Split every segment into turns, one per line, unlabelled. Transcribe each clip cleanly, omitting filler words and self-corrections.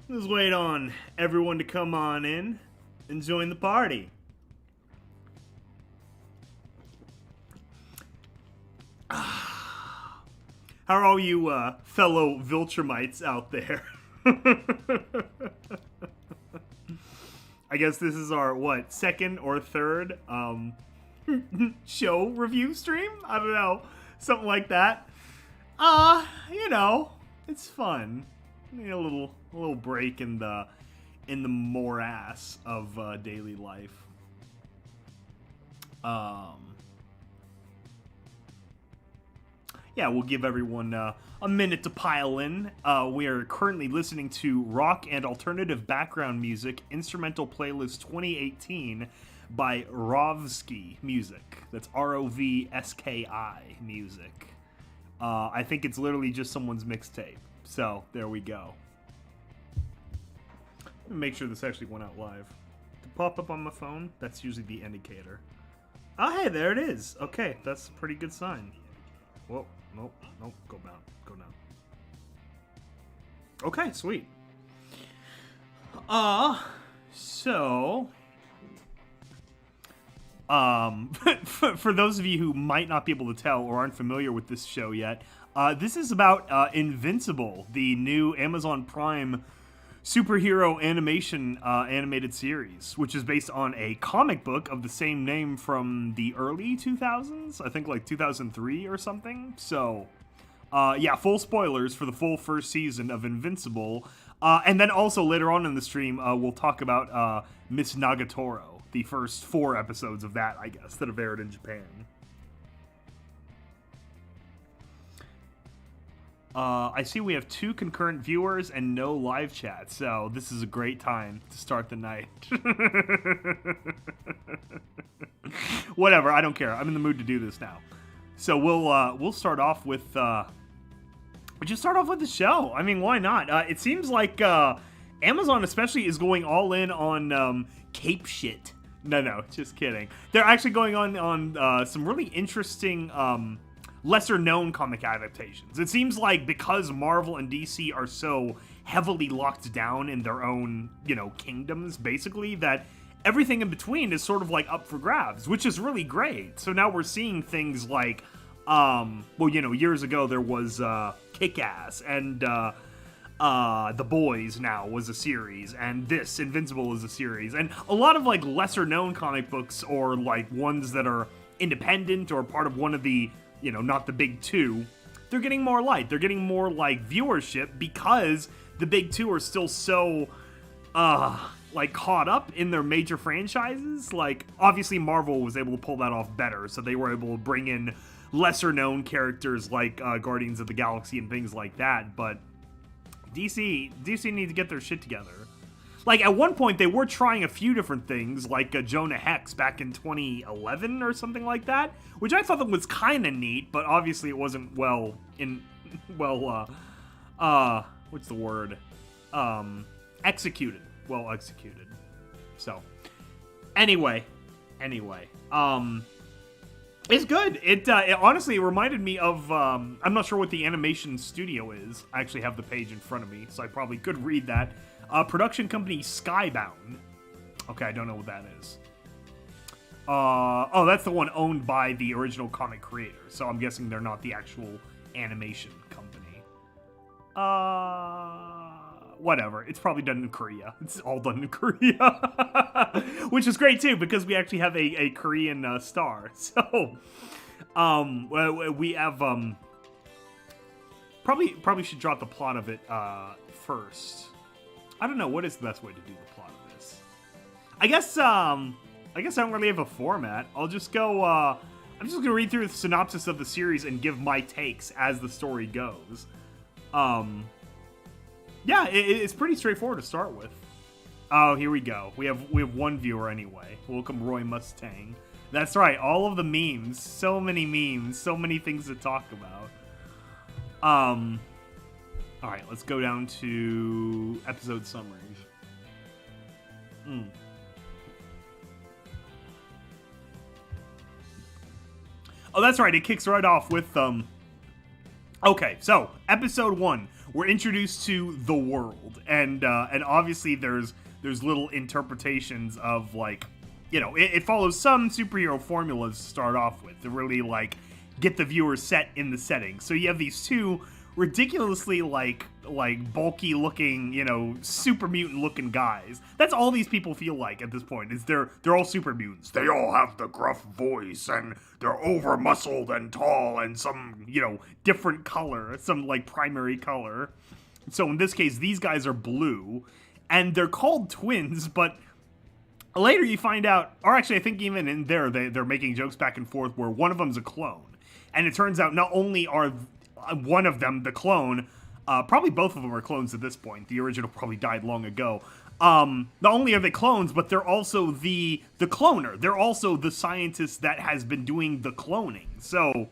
Let's wait on everyone to come on in and join the party. How are all you fellow Viltrumites out there? I guess this is our, second or third show review stream? I don't know. Something like that. It's fun. Need a little break in the morass of daily life. Yeah, we'll give everyone a minute to pile in. We are currently listening to Rock and Alternative Background Music Instrumental Playlist 2018 by Rovski Music. That's Rovski Music. I think it's literally just someone's mixtape. So, there we go. Let me make sure this actually went out live. To pop up on my phone, that's usually the indicator. Oh, hey, there it is. Okay, that's a pretty good sign. Whoa, nope, go down. Okay, sweet. For those of you who might not be able to tell or aren't familiar with this show yet, this is about Invincible, the new Amazon Prime superhero animation animated series, which is based on a comic book of the same name from the early 2000s, I think like 2003 or something. So, yeah, full spoilers for the full first season of Invincible. And then also later on in the stream, we'll talk about Miss Nagatoro, the first 4 episodes of that, I guess, that have aired in Japan. I see we have 2 concurrent viewers and no live chat, so this is a great time to start the night. Whatever, I don't care. I'm in the mood to do this now. So we'll start off with the show. I mean, why not? It seems like Amazon especially is going all in on cape shit. No, just kidding. They're actually going on some really interesting lesser-known comic adaptations. It seems like because Marvel and DC are so heavily locked down in their own, kingdoms, basically, that everything in between is sort of like up for grabs, which is really great. So now we're seeing things like, years ago there was Kick-Ass, and The Boys now was a series, and this, Invincible, is a series. And a lot of, like, lesser-known comic books, or, like, ones that are independent or part of one of the, not the big 2, they're getting more light. They're getting more, like, viewership because the big 2 are still so, caught up in their major franchises. Like, obviously Marvel was able to pull that off better, so they were able to bring in lesser-known characters like Guardians of the Galaxy and things like that, but DC need to get their shit together. Like, at one point, they were trying a few different things, like Jonah Hex back in 2011 or something like that, which I thought that was kind of neat, but obviously it wasn't what's the word? Executed. Well executed. So, anyway, it's good. It honestly reminded me of, I'm not sure what the animation studio is. I actually have the page in front of me, so I probably could read that. Production company Skybound. Okay, I don't know what that is. That's the one owned by the original comic creator, so I'm guessing they're not the actual animation company. Whatever. It's probably done in Korea. It's all done in Korea. Which is great, too, because we actually have a Korean star. So, we have, probably should drop the plot of it, first. I don't know, what is the best way to do the plot of this? I guess I don't really have a format. I'll just go, I'm just gonna read through the synopsis of the series and give my takes as the story goes. Yeah, it's pretty straightforward to start with. Oh, here we go. We have 1 viewer anyway. Welcome, Roy Mustang. That's right, all of the memes. So many memes, so many things to talk about. Alright, let's go down to episode summaries. Oh, that's right, it kicks right off with, Okay, so, episode 1. we're introduced to the world, and obviously there's little interpretations of, like, you know, it follows some superhero formulas to start off with to really, like, get the viewer set in the setting. So you have these two ridiculously, like bulky looking, you know, super mutant looking guys. That's all these people feel like at this point, is they're all super mutants. They all have the gruff voice, and they're over muscled and tall, and some, you know, different color, some, like, primary color. So in this case, these guys are blue, and they're called twins, but later you find out, or actually I think even in there, they're making jokes back and forth where one of them's a clone. And it turns out not only are one of them the clone, probably both of them are clones at this point. The original probably died long ago. Not only are they clones, but they're also the cloner. They're also the scientist that has been doing the cloning. So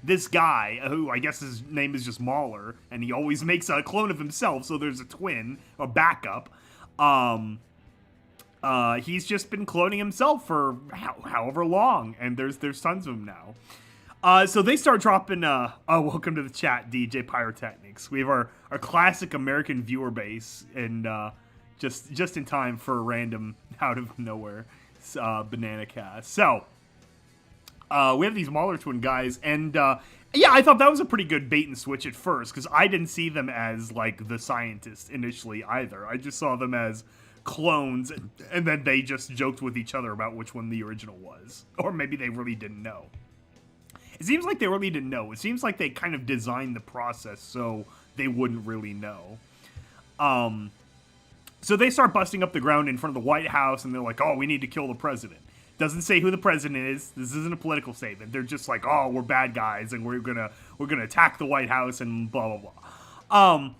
this guy, who I guess his name is just Mahler, and he always makes a clone of himself, so there's a twin, a backup. He's just been cloning himself for however long, and there's tons of them now. So they start dropping, welcome to the chat, DJ Pyrotechnics. We have our classic American viewer base, and just in time for a random, out of nowhere, BananaCast. So, we have these Mahler twin guys, and, yeah, I thought that was a pretty good bait and switch at first, because I didn't see them as, like, the scientists initially either. I just saw them as clones, and then they just joked with each other about which one the original was. Or maybe they really didn't know. It seems like they really didn't know. It seems like they kind of designed the process so they wouldn't really know. So they start busting up the ground in front of the White House, and they're like, oh, we need to kill the president. Doesn't say who the president is. This isn't a political statement. They're just like, oh, we're bad guys, and we're gonna attack the White House, and blah, blah, blah.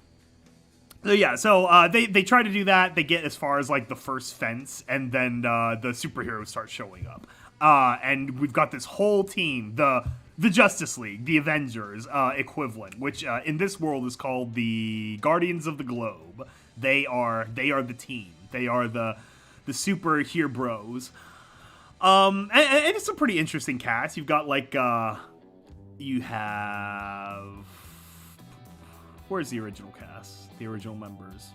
So yeah, they try to do that. They get as far as, like, the first fence, and then the superheroes start showing up. And we've got this whole team, the Justice League, the Avengers equivalent, which in this world is called the Guardians of the Globe. They are the team. They are the super heroes. And it's a pretty interesting cast. You've got, like, you have, where's the original cast? The original members.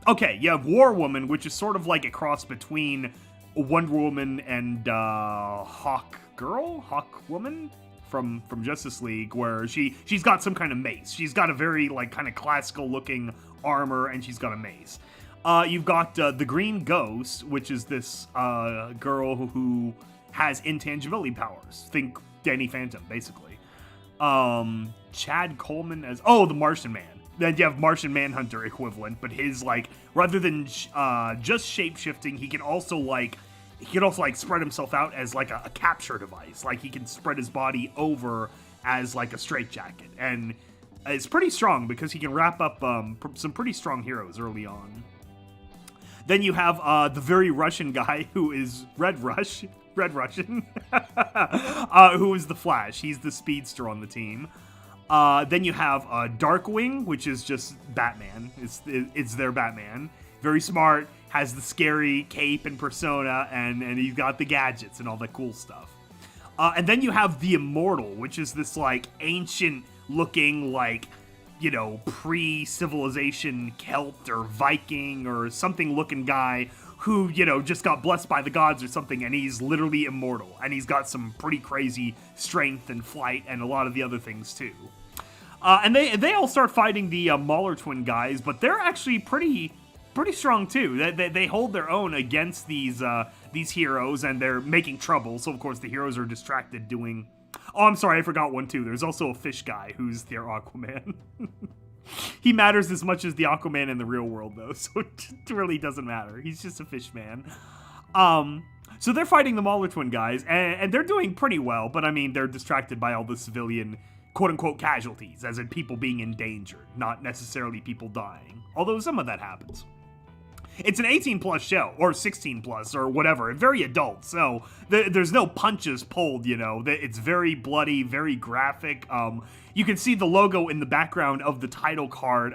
Okay, you have War Woman, which is sort of like a cross between Wonder Woman and Hawk Woman from Justice League, where she's got some kind of mace. She's got a very, like, kind of classical looking armor, and she's got a mace. You've got the Green Ghost, which is this girl who has intangibility powers. Think Danny Phantom, basically. Chad Coleman as the Martian Man. Then you have Martian Manhunter equivalent, but his, like, rather than just shape-shifting, he can also spread himself out as, like, a capture device. Like, he can spread his body over as, like, a straitjacket. And it's pretty strong because he can wrap up some pretty strong heroes early on. Then you have the very Russian guy who is Red Russian, who is the Flash. He's the speedster on the team. Then you have Darkwing, which is just Batman. It's their Batman. Very smart, has the scary cape and persona, and he's got the gadgets and all that cool stuff. And then you have the Immortal, which is this, like, ancient-looking, like, you know, pre-civilization Celt or Viking or something-looking guy who, you know, just got blessed by the gods or something, and he's literally immortal. And he's got some pretty crazy strength and flight and a lot of the other things, too. And they all start fighting the Mahler twin guys, but they're actually pretty strong, too. They hold their own against these heroes, and they're making trouble. So, of course, the heroes are distracted doing... Oh, I'm sorry, I forgot one, too. There's also a fish guy who's their Aquaman. He matters as much as the Aquaman in the real world, though, so it really doesn't matter. He's just a fish man. So they're fighting the Mahler twin guys, and they're doing pretty well, but, I mean, they're distracted by all the civilian, quote-unquote, casualties, as in people being endangered, not necessarily people dying. Although some of that happens. It's an 18-plus show, or 16-plus, or whatever. Very adult, so there's no punches pulled, you know. It's very bloody, very graphic. You can see the logo in the background of the title card.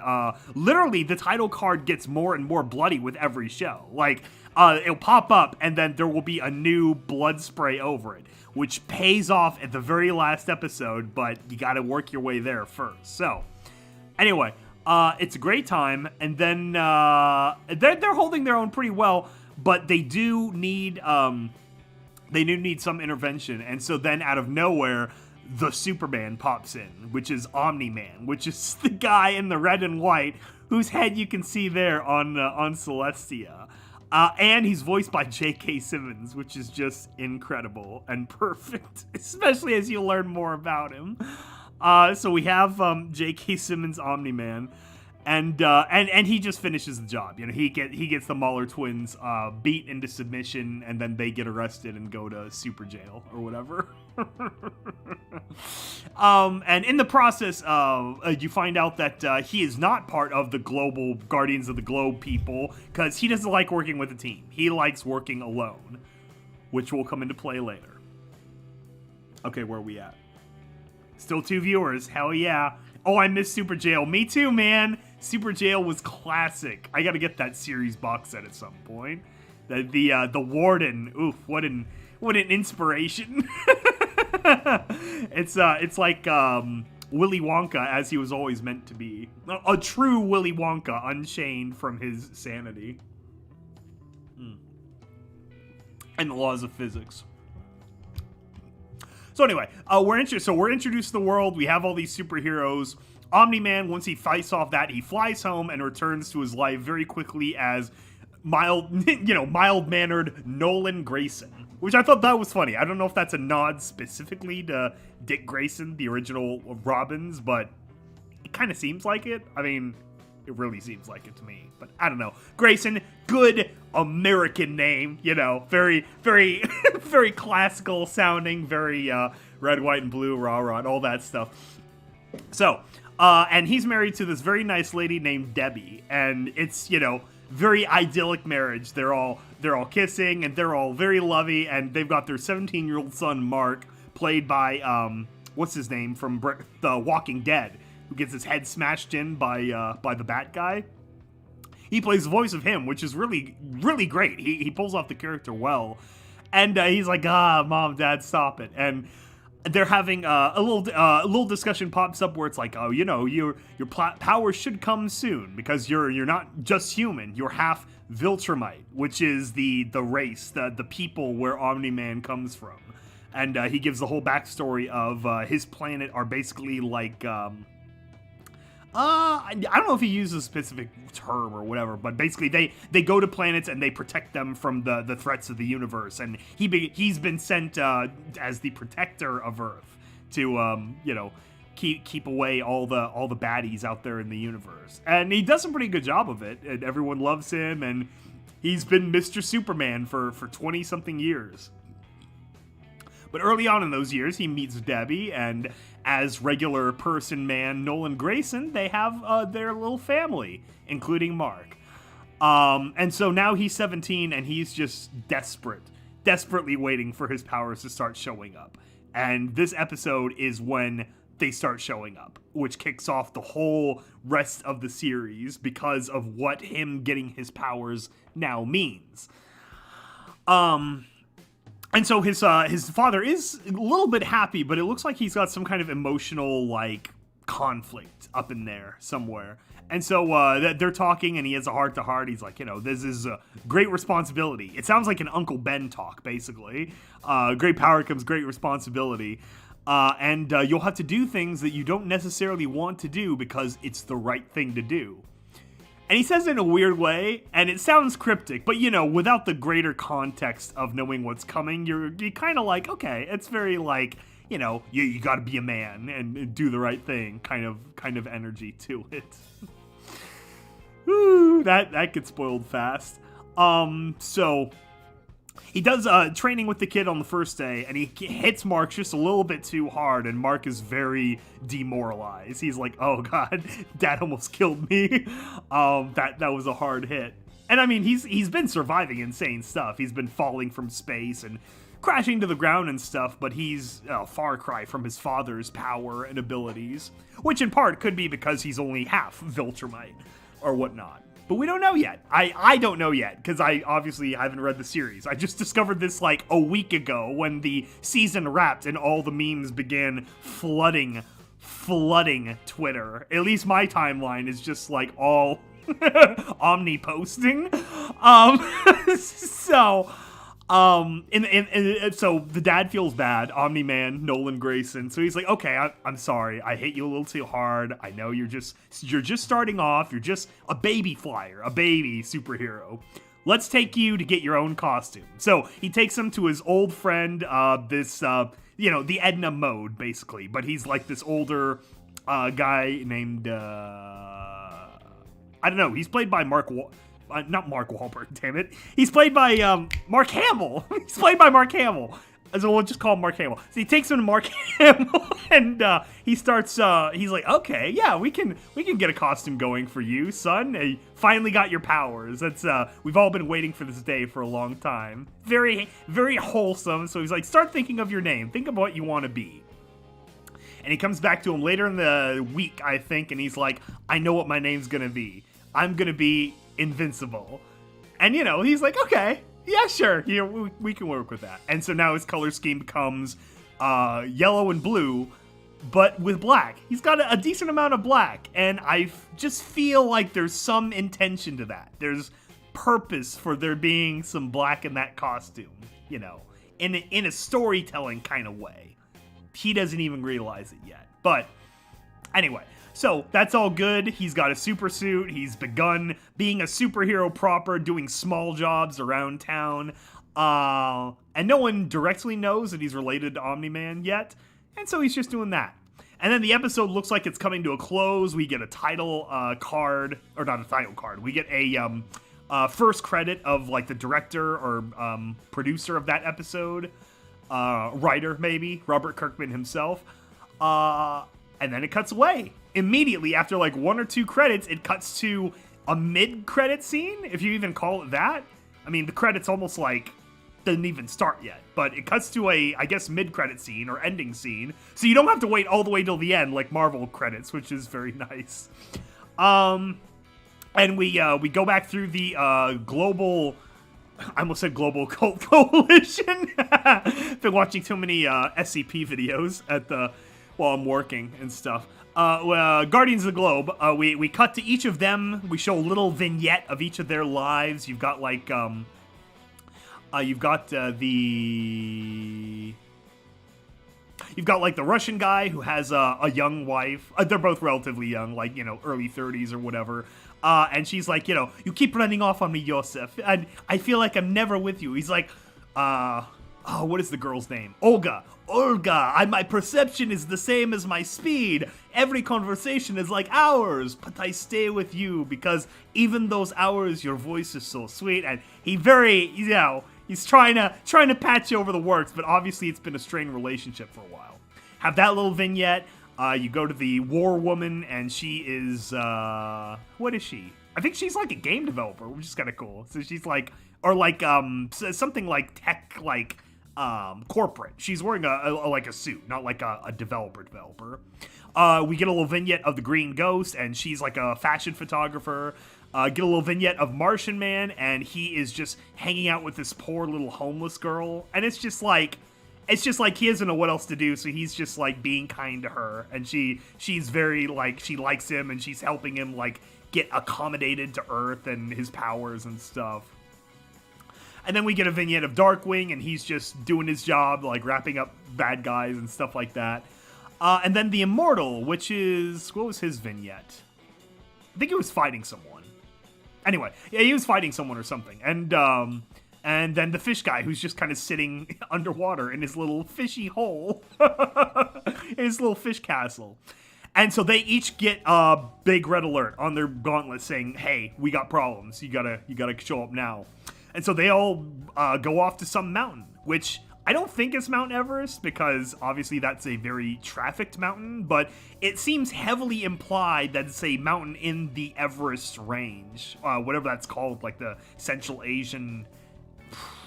Literally, the title card gets more and more bloody with every show. Like, it'll pop up, and then there will be a new blood spray over it, which pays off at the very last episode, but you gotta work your way there first. So, anyway... It's a great time, and then they're holding their own pretty well, but they do need some intervention, and so then out of nowhere, the Superman pops in, which is Omni-Man, which is the guy in the red and white whose head you can see there on Celestia. And he's voiced by J.K. Simmons, which is just incredible and perfect, especially as you learn more about him. So we have J.K. Simmons Omni-Man, and he just finishes the job. You know, he gets the Mauler twins beat into submission, and then they get arrested and go to super jail or whatever. And in the process, you find out that he is not part of the global Guardians of the Globe people, because he doesn't like working with a team. He likes working alone, which will come into play later. Okay, where are we at? Still 2 viewers. Hell yeah. Oh, I missed Super Jail. Me too, man. Super Jail was classic. I gotta get that series box set at some point. The Warden. Oof, what an inspiration. It's like Willy Wonka as he was always meant to be. A true Willy Wonka, unchained from his sanity. And the laws of physics. So anyway, we're introduced to the world. We have all these superheroes. Omni-Man, once he fights off that, he flies home and returns to his life very quickly as mild-mannered Nolan Grayson, which I thought that was funny. I don't know if that's a nod specifically to Dick Grayson, the original Robins, but it kind of seems like it. I mean, it really seems like it to me, but I don't know. Grayson, good American name, you know, very, very, very classical sounding, very red, white, and blue, rah-rah, and all that stuff. So, and he's married to this very nice lady named Debbie, and it's, you know, very idyllic marriage. They're all kissing, and they're all very lovey, and they've got their 17-year-old son, Mark, played by, what's his name, from The Walking Dead, who gets his head smashed in by the Bat guy. He plays the voice of him, which is really, really great. He pulls off the character well. And he's like, Mom, Dad, stop it. And they're having a little discussion pops up where it's like, oh, you know, your power should come soon because you're not just human, you're half Viltrumite, which is the race, the people where Omni-Man comes from. And he gives the whole backstory of his planet are basically like I don't know if he uses a specific term or whatever, but basically they go to planets and they protect them from the threats of the universe, and he's been sent as the protector of Earth to you know, keep away all the baddies out there in the universe, and he does a pretty good job of it, and everyone loves him, and he's been Mr. Superman for 20 something years. But early on in those years, he meets Debbie, and as regular person man Nolan Grayson, they have their little family, including Mark. And so now he's 17, and he's just desperately waiting for his powers to start showing up. And this episode is when they start showing up, which kicks off the whole rest of the series because of what him getting his powers now means. And so his father is a little bit happy, but it looks like he's got some kind of emotional, like, conflict up in there somewhere. And so they're talking, and he has a heart-to-heart. He's like, you know, this is a great responsibility. It sounds like an Uncle Ben talk, basically. Great power comes great responsibility. And you'll have to do things that you don't necessarily want to do because it's the right thing to do. And he says it in a weird way, and it sounds cryptic, but, you know, without the greater context of knowing what's coming, you're kind of like, okay, it's very like, you know, you gotta be a man and do the right thing kind of energy to it. Woo, that gets spoiled fast. So he does training with the kid on the first day, and he hits Mark just a little bit too hard, and Mark is very demoralized. He's like, oh god, Dad almost killed me. That was a hard hit. And I mean, he's been surviving insane stuff. He's been falling from space and crashing to the ground and stuff, but he's a far cry from his father's power and abilities, which in part could be because he's only half Viltrumite or whatnot. But we don't know yet. I don't know yet, because I obviously haven't read the series. I just discovered this like a week ago when the season wrapped and all the memes began flooding flooding Twitter. At least my timeline is just like all Omni posting. So so the dad feels bad, Omni-Man, Nolan Grayson. So he's like, okay, I'm sorry. I hit you a little too hard. I know you're just starting off. You're just a baby flyer, a baby superhero. Let's take you to get your own costume. So he takes him to his old friend, the Edna Mode, basically. But he's like this older guy named, I don't know. He's played by not Mark Wahlberg, damn it. He's played by Mark Hamill. He's played by Mark Hamill. So we'll just call him Mark Hamill. So he takes him to Mark Hamill, and he starts. He's like, "Okay, yeah, we can get a costume going for you, son. You finally got your powers. That's we've all been waiting for this day for a long time. Very, very wholesome." So he's like, "Start thinking of your name. Think of what you want to be." And he comes back to him later in the week, I think, and he's like, "I know what my name's gonna be. I'm gonna be Invincible." And he's like, "Okay. Yeah, sure. We can work with that." And so now his color scheme becomes yellow and blue, but with black. He's got a decent amount of black, and I just feel like there's some intention to that. There's purpose for there being some black in that costume, in a storytelling kind of way. He doesn't even realize it yet. But anyway, so that's all good. He's got a super suit. He's begun being a superhero proper, doing small jobs around town. And no one directly knows that he's related to Omni-Man yet. And so he's just doing that. And then the episode looks like it's coming to a close. We get a title card, or not a title card. We get a first credit of like the director or producer of that episode. Writer, maybe. Robert Kirkman himself. And then it cuts away. Immediately after like one or two credits, it cuts to a mid-credit scene, if you even call it that. I mean, the credits almost like didn't even start yet, but it cuts to a, I guess, mid-credit scene or ending scene, so you don't have to wait all the way till the end like Marvel credits, which is very nice. And we go back through the global. I almost said Global Cult Coalition. Been watching too many SCP videos while I'm working and stuff. Guardians of the Globe. We cut to each of them. We show a little vignette of each of their lives. You've got like the Russian guy who has a young wife. They're both relatively young, like early 30s or whatever. And she's like, you keep running off on me, Yosef, and I feel like I'm never with you. He's like, what is the girl's name? Olga, my perception is the same as my speed. Every conversation is like hours, but I stay with you because even those hours, your voice is so sweet. And he he's trying to patch you over the works, but obviously it's been a strained relationship for a while. Have that little vignette. You go to the War Woman, and she is, what is she? I think she's like a game developer, which is kind of cool. So she's like, or like, something like tech, like, corporate. She's wearing a suit, not like a developer. We get a little vignette of the Green Ghost, and she's like a fashion photographer. Get a little vignette of Martian Man, and he is just hanging out with this poor little homeless girl, and it's just like he doesn't know what else to do, so he's just like being kind to her, and she's very like, she likes him, and she's helping him like get accommodated to Earth and his powers and stuff. And then we get a vignette of Darkwing, and he's just doing his job, like wrapping up bad guys and stuff like that. And then the Immortal, which is, what was his vignette? I think he was fighting someone. Anyway, yeah, he was fighting someone or something. And then the fish guy, who's just kind of sitting underwater in his little fishy hole. In his little fish castle. And so they each get a big red alert on their gauntlet saying, hey, we got problems. You gotta show up now. And so they all go off to some mountain, which I don't think is Mount Everest, because obviously that's a very trafficked mountain, but it seems heavily implied that it's a mountain in the Everest range, whatever that's called, like the Central Asian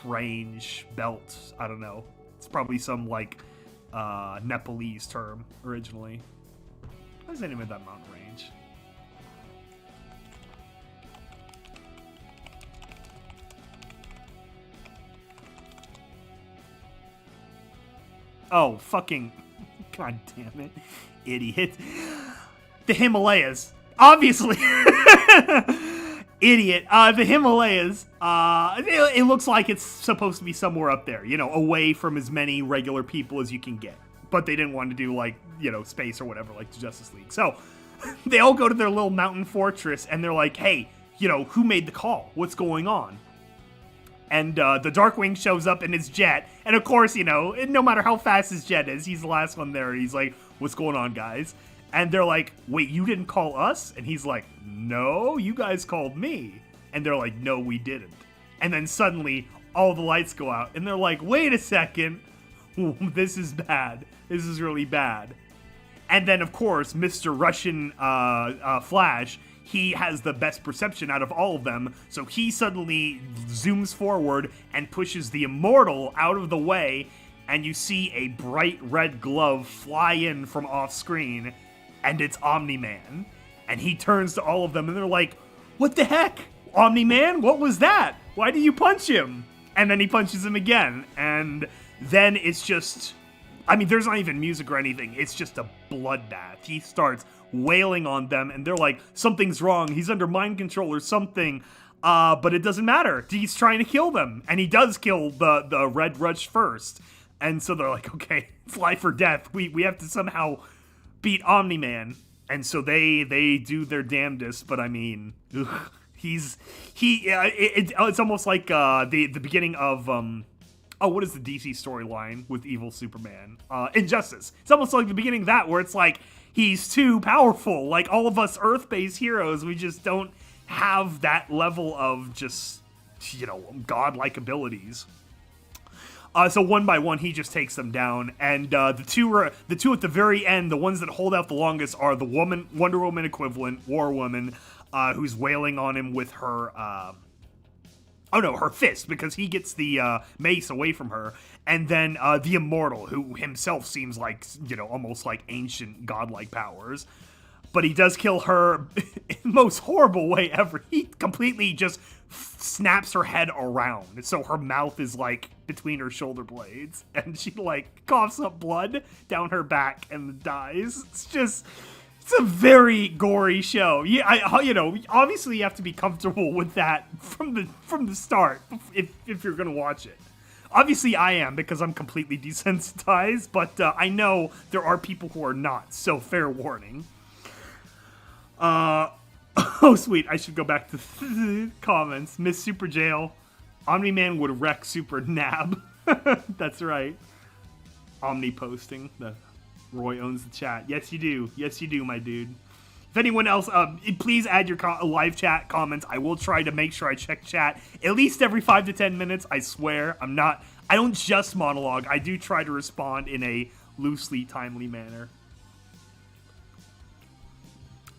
range belt. I don't know. It's probably some like Nepalese term originally. What is the name of that mountain range? Oh, fucking God damn it. Idiot. The Himalayas. Obviously. Idiot. The Himalayas. It looks like it's supposed to be somewhere up there, you know, away from as many regular people as you can get. But they didn't want to do, like, you know, space or whatever, like the Justice League. So, they all go to their little mountain fortress, and they're like, hey, you know, who made the call? What's going on? And the Darkwing shows up in his jet, and of course, you know, no matter how fast his jet is, he's the last one there. He's like, what's going on, guys? And they're like, wait, you didn't call us? And he's like, no, you guys called me. And they're like, no, we didn't. And then suddenly, all the lights go out, and they're like, wait a second, this is bad. This is really bad. And then, of course, Mr. Russian Flash, he has the best perception out of all of them, so he suddenly zooms forward and pushes the Immortal out of the way, and you see a bright red glove fly in from off-screen, and it's Omni-Man. And he turns to all of them, and they're like, what the heck? Omni-Man? What was that? Why did you punch him? And then he punches him again, and then it's just... I mean, there's not even music or anything. It's just a bloodbath. He starts wailing on them, and they're like, something's wrong. He's under mind control or something. But it doesn't matter. He's trying to kill them. And he does kill the Red Rush first. And so they're like, okay, it's life or death. We have to somehow beat Omni-Man. And so they do their damnedest. But I mean, ugh, it's almost like the beginning of... what is the DC storyline with evil Superman? Injustice. It's almost like the beginning of that, where it's like, he's too powerful. Like, all of us Earth-based heroes, we just don't have that level of just, you know, godlike abilities. So one by one, he just takes them down. And the two at the very end, the ones that hold out the longest, are the Wonder Woman equivalent, War Woman, who's wailing on him with her... Oh no, her fist, because he gets the mace away from her. And then the Immortal, who himself seems like, you know, almost like ancient godlike powers. But he does kill her in the most horrible way ever. He completely just snaps her head around. So her mouth is like between her shoulder blades. And she like coughs up blood down her back and dies. It's a very gory show. Yeah, you know, obviously you have to be comfortable with that from the start if you're gonna watch it. Obviously I am, because I'm completely desensitized, but I know there are people who are not, so fair warning. Oh sweet, I should go back to the comments. Miss Super Jail, Omni-Man would wreck Super Nab. That's right. Omni posting. Roy owns the chat. Yes, you do. Yes, you do, my dude. If anyone else, please add your live chat comments. I will try to make sure I check chat at least every 5 to 10 minutes. I swear. I don't just monologue. I do try to respond in a loosely timely manner.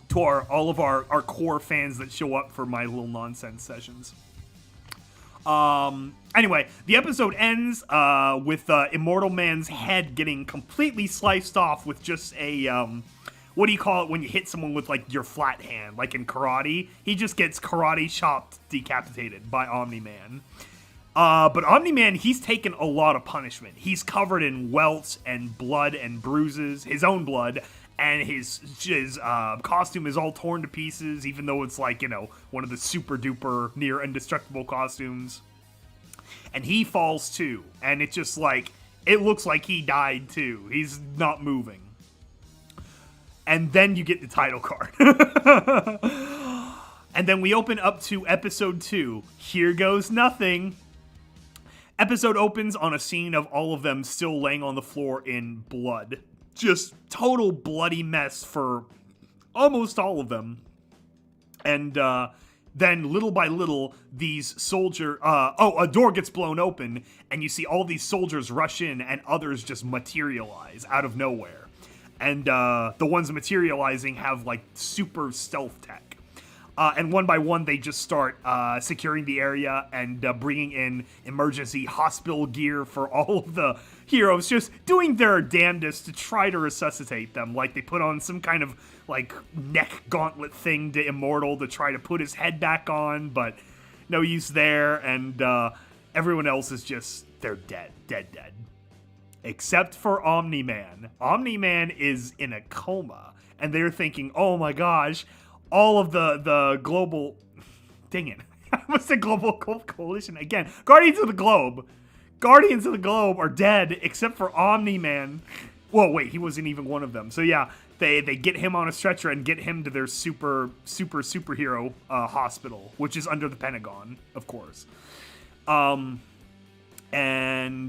To all of our core fans that show up for my little nonsense sessions. Anyway, the episode ends with Immortal Man's head getting completely sliced off with just a, what do you call it when you hit someone with, like, your flat hand, like in karate? He just gets karate chopped, decapitated by Omni-Man. But Omni-Man, he's taken a lot of punishment. He's covered in welts and blood and bruises, his own blood, and his costume is all torn to pieces, even though it's like, you know, one of the super duper near indestructible costumes. And he falls too, and it's just like, it looks like he died too. He's not moving. And then you get the title card. And then we open up to episode 2. Here Goes Nothing. Episode opens on a scene of all of them still laying on the floor in blood. Just total bloody mess for almost all of them. And then little by little, these a door gets blown open, and you see all these soldiers rush in, and others just materialize out of nowhere. And the ones materializing have like super stealth tech. And one by one, they just start securing the area and bringing in emergency hospital gear for all of the heroes, just doing their damnedest to try to resuscitate them. Like, they put on some kind of, like, neck gauntlet thing to Immortal to try to put his head back on, but no use there, and everyone else is just, they're dead. except for Omni-Man. Omni-Man is in a coma, and they're thinking, oh my gosh, all of the global... Dang it. I almost said global coalition again. Guardians of the Globe are dead, except for Omni-Man. Whoa, wait, he wasn't even one of them. So yeah, they get him on a stretcher and get him to their superhero hospital, which is under the Pentagon, of course. And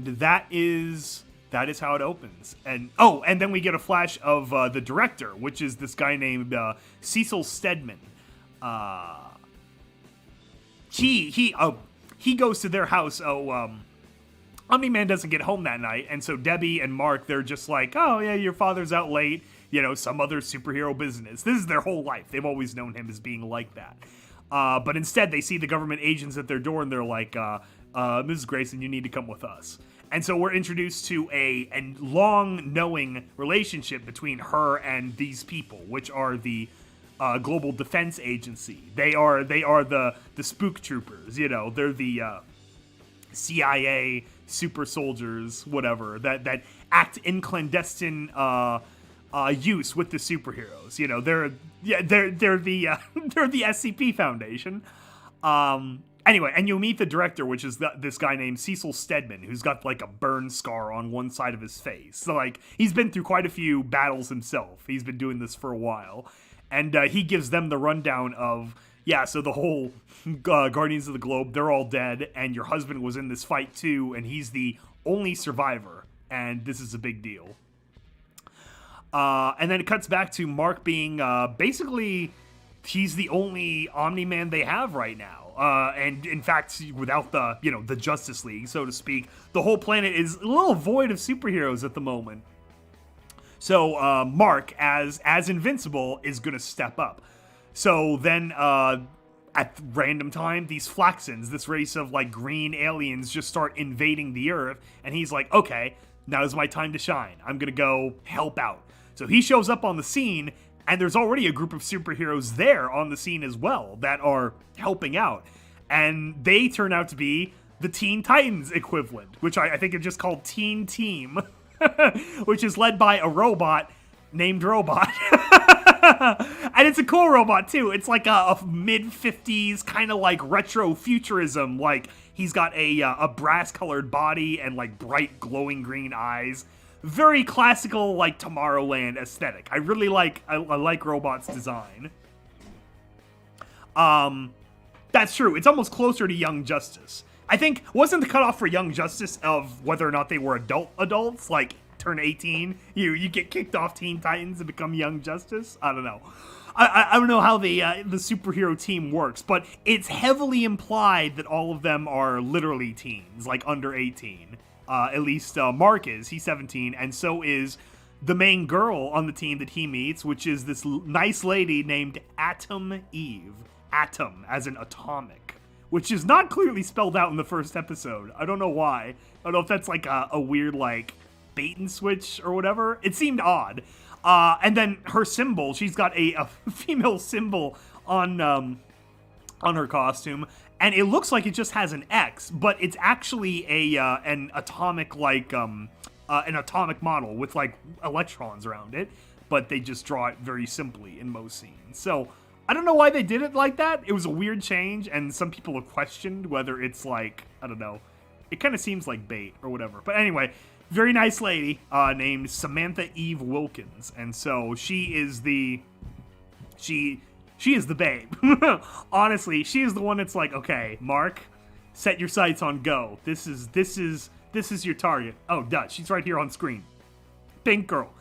that is how it opens. And then we get a flash of the director, which is this guy named Cecil Stedman. He goes to their house. Omni-Man doesn't get home that night, and so Debbie and Mark, they're just like, oh yeah, your father's out late, some other superhero business. This is their whole life. They've always known him as being like that. But instead, they see the government agents at their door, and they're like, Mrs. Grayson, you need to come with us. And so we're introduced to a long-knowing relationship between her and these people, which are the Global Defense Agency. They are the spook troopers. They're the CIA super soldiers, whatever, that act in clandestine use with the superheroes. They're the SCP Foundation. Anyway, and you'll meet the director, which is this guy named Cecil Stedman, who's got like a burn scar on one side of his face. So like he's been through quite a few battles himself. He's been doing this for a while, and he gives them the rundown of, yeah, so the whole Guardians of the Globe, they're all dead, and your husband was in this fight too, and he's the only survivor, and this is a big deal. And then it cuts back to Mark being basically, he's the only Omni-Man they have right now. And in fact, without the Justice League, so to speak, the whole planet is a little void of superheroes at the moment. So Mark, as Invincible, is going to step up. So then, at random time, these Flaxans, this race of like green aliens, just start invading the Earth, and he's like, okay, now is my time to shine. I'm going to go help out. So he shows up on the scene, and there's already a group of superheroes there on the scene as well that are helping out. And they turn out to be the Teen Titans equivalent, which I think are just called Teen Team, which is led by a robot named Robot. And it's a cool robot, too. It's like a mid-50s kind of like retro-futurism. Like, he's got a brass-colored body and like bright glowing green eyes. Very classical, like, Tomorrowland aesthetic. I really like, I like Robot's design. That's true. It's almost closer to Young Justice. I think, wasn't the cutoff for Young Justice of whether or not they were adults? Like, turn 18, you get kicked off Teen Titans and become Young Justice? I don't know. I don't know how the superhero team works, but it's heavily implied that all of them are literally teens, like under 18. At least Mark is. He's 17, and so is the main girl on the team that he meets, which is this nice lady named Atom Eve. Atom, as in atomic, which is not clearly spelled out in the first episode. I don't know why. I don't know if that's like a weird, like, bait and switch or whatever. It seemed odd. And then her symbol, she's got a female symbol on her costume, and it looks like it just has an X, but it's actually an atomic, like, an atomic model with, like, electrons around it, but they just draw it very simply in most scenes. So, I don't know why they did it like that. It was a weird change, and some people have questioned whether it's, like, I don't know. It kind of seems like bait or whatever. But anyway, very nice lady named Samantha Eve Wilkins, and so she is the babe. Honestly, she is the one that's like, okay, Mark, set your sights on go. This is your target. Oh, duh, she's right here on screen. Pink girl.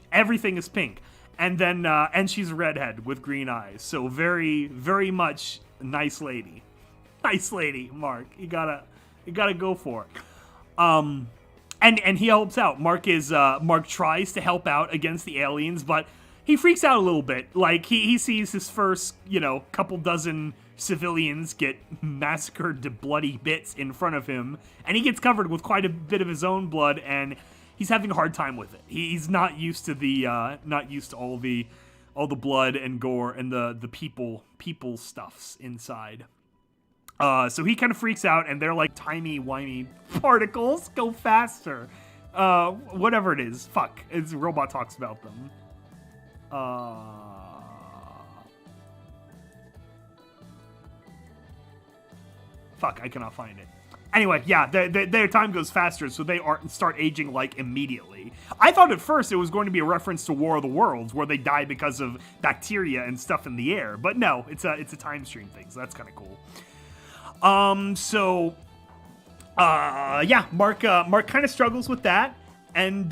Everything is pink. And then and she's a redhead with green eyes. So very, very much nice lady. Nice lady, Mark. You gotta go for it. And he helps out. Mark tries to help out against the aliens, but he freaks out a little bit. Like, he sees his first, couple dozen civilians get massacred to bloody bits in front of him, and he gets covered with quite a bit of his own blood, and he's having a hard time with it. He's not used to all the blood and gore and the people stuffs inside. So he kind of freaks out, and they're like tiny, whiny particles. Go faster. Whatever it is. Fuck. It's Robot talks about them. Fuck, I cannot find it. Anyway, yeah, their time goes faster, so they start aging, like, immediately. I thought at first it was going to be a reference to War of the Worlds, where they die because of bacteria and stuff in the air. But no, it's a time stream thing, so that's kind of cool. Yeah, Mark kind of struggles with that. And,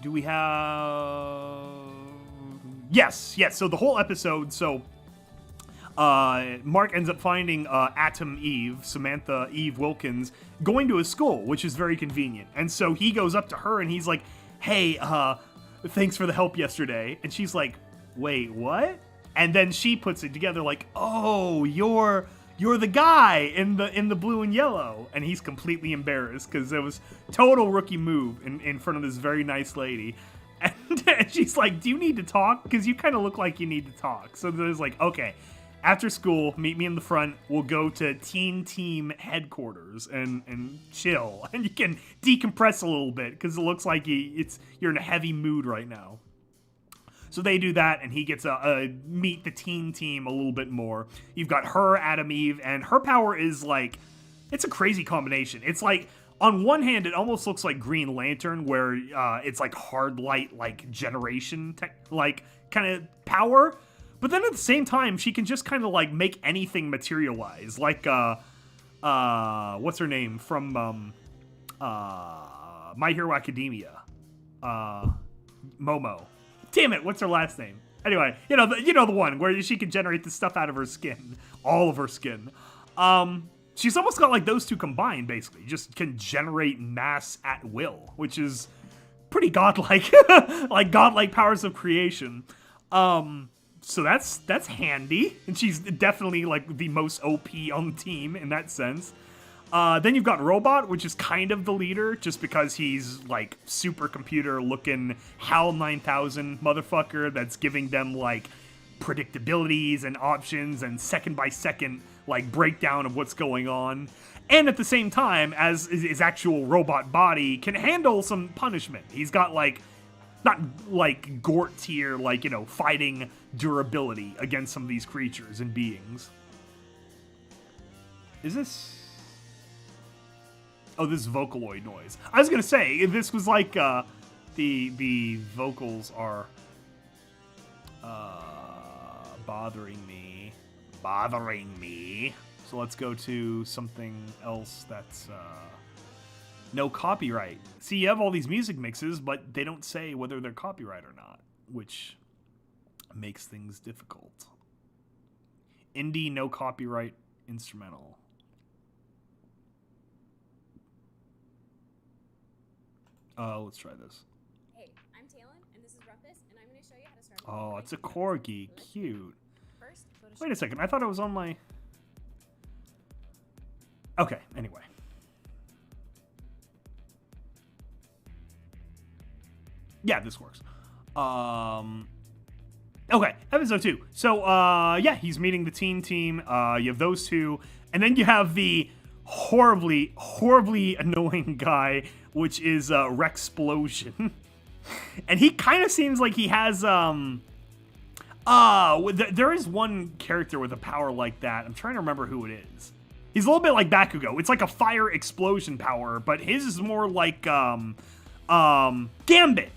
do we have... Yes, so the whole episode, Mark ends up finding Atom Eve, Samantha Eve Wilkins, going to his school, which is very convenient. And so he goes up to her and he's like, hey, thanks for the help yesterday. And she's like, wait, what? And then she puts it together like, oh, you're the guy in the blue and yellow. And he's completely embarrassed because it was total rookie move in front of this very nice lady. And she's like, do you need to talk? Because you kind of look like you need to talk. So there's like, okay. After school, meet me in the front. We'll go to Teen Team headquarters and chill. And you can decompress a little bit because it looks like you're in a heavy mood right now. So they do that, and he gets to meet the Teen Team a little bit more. You've got her, Atom Eve, and her power is like, it's a crazy combination. It's like, on one hand, it almost looks like Green Lantern, where it's like hard light, like generation, like kind of power. But then at the same time, she can just kind of like make anything materialize. Like, what's her name from My Hero Academia? Momo. Damn it, what's her last name? Anyway, you know the one where she can generate the stuff out of her skin, all of her skin. She's almost got like those two combined, basically. Just can generate mass at will, which is pretty godlike, like godlike powers of creation. So that's handy, and she's definitely like the most OP on the team in that sense. Then you've got Robot, which is kind of the leader, just because he's like supercomputer looking HAL 9000 motherfucker that's giving them like predictabilities and options and second by second like breakdown of what's going on. And at the same time, as his actual robot body can handle some punishment. He's got like, not like Gort tier, like, you know, fighting durability against some of these creatures and beings. Is this... Oh, this is Vocaloid noise. I was gonna say, this was like, the vocals are, bothering me. So let's go to something else that's, no copyright. See, you have all these music mixes, but they don't say whether they're copyright or not, which makes things difficult. Indie, no copyright, instrumental. Let's try this.
Hey, I'm Talon, and this is Rumpus, and I'm going to show you how to start.
Oh, it's a corgi. Cute.
First, go to
Wait a second. I thought it was on my... Okay, anyway. Yeah, this works. Okay, episode 2. So, yeah, he's meeting the teen team. You have those two. And then you have the horribly, horribly annoying guy, which is Rexplosion. And he kind of seems like he has, there is one character with a power like that. I'm trying to remember who it is. He's a little bit like Bakugo. It's like a fire explosion power, but his is more like, Gambit.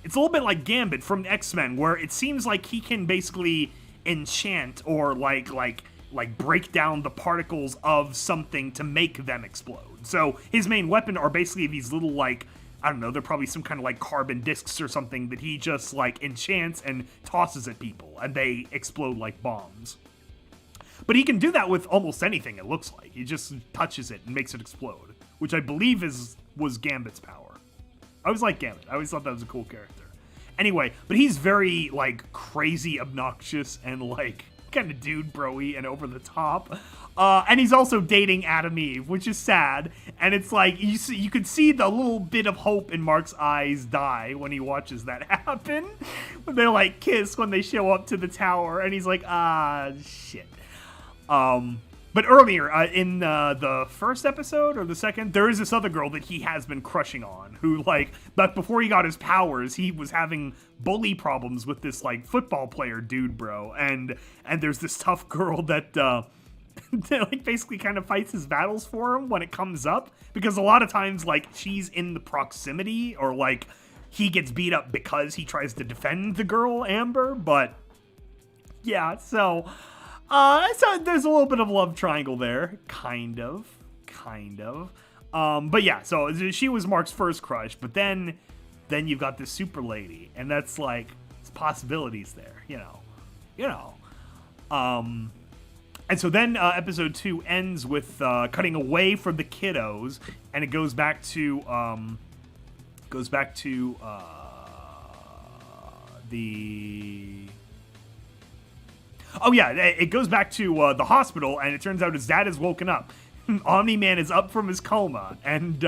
It's a little bit like Gambit from X-Men, where it seems like he can basically enchant or like break down the particles of something to make them explode. So his main weapon are basically these little, like, I don't know, they're probably some kind of like carbon discs or something that he just like enchants and tosses at people, and they explode like bombs. But he can do that with almost anything, it looks like. He just touches it and makes it explode, which I believe was Gambit's power. I always liked Gambit. I always thought that was a cool character. Anyway, but he's very, like, crazy obnoxious and, like, kind of dude bro-y and over the top. And he's also dating Atom Eve, which is sad. And it's like, you could see the little bit of hope in Mark's eyes die when he watches that happen. When they, like, kiss when they show up to the tower. And he's like, ah, shit. But earlier, in the first episode or the second, there is this other girl that he has been crushing on, who, like, but before he got his powers, he was having bully problems with this, like, football player dude, bro. And there's this tough girl that, like, basically kind of fights his battles for him when it comes up. Because a lot of times, like, she's in the proximity, or, like, he gets beat up because he tries to defend the girl, Amber. But, yeah, so there's a little bit of love triangle there, kind of. But yeah, so she was Mark's first crush, but then you've got this super lady, and that's like, it's possibilities there, you know. And so then episode 2 ends with cutting away from the kiddos, and it goes back to the. Oh yeah, it goes back to the hospital, and it turns out his dad has woken up. Omni-Man is up from his coma, and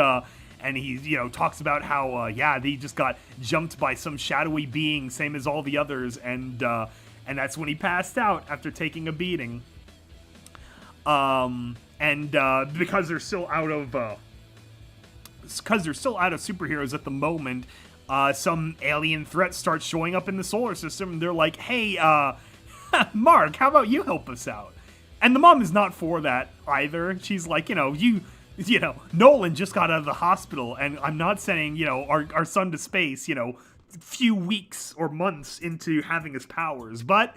he, talks about how he just got jumped by some shadowy being, same as all the others, and that's when he passed out after taking a beating. Because they're still out of superheroes at the moment, some alien threats start showing up in the solar system, and they're like, hey, Mark, how about you help us out? And the mom is not for that either. She's like, Nolan just got out of the hospital, and I'm not sending, our son to space, few weeks or months into having his powers. But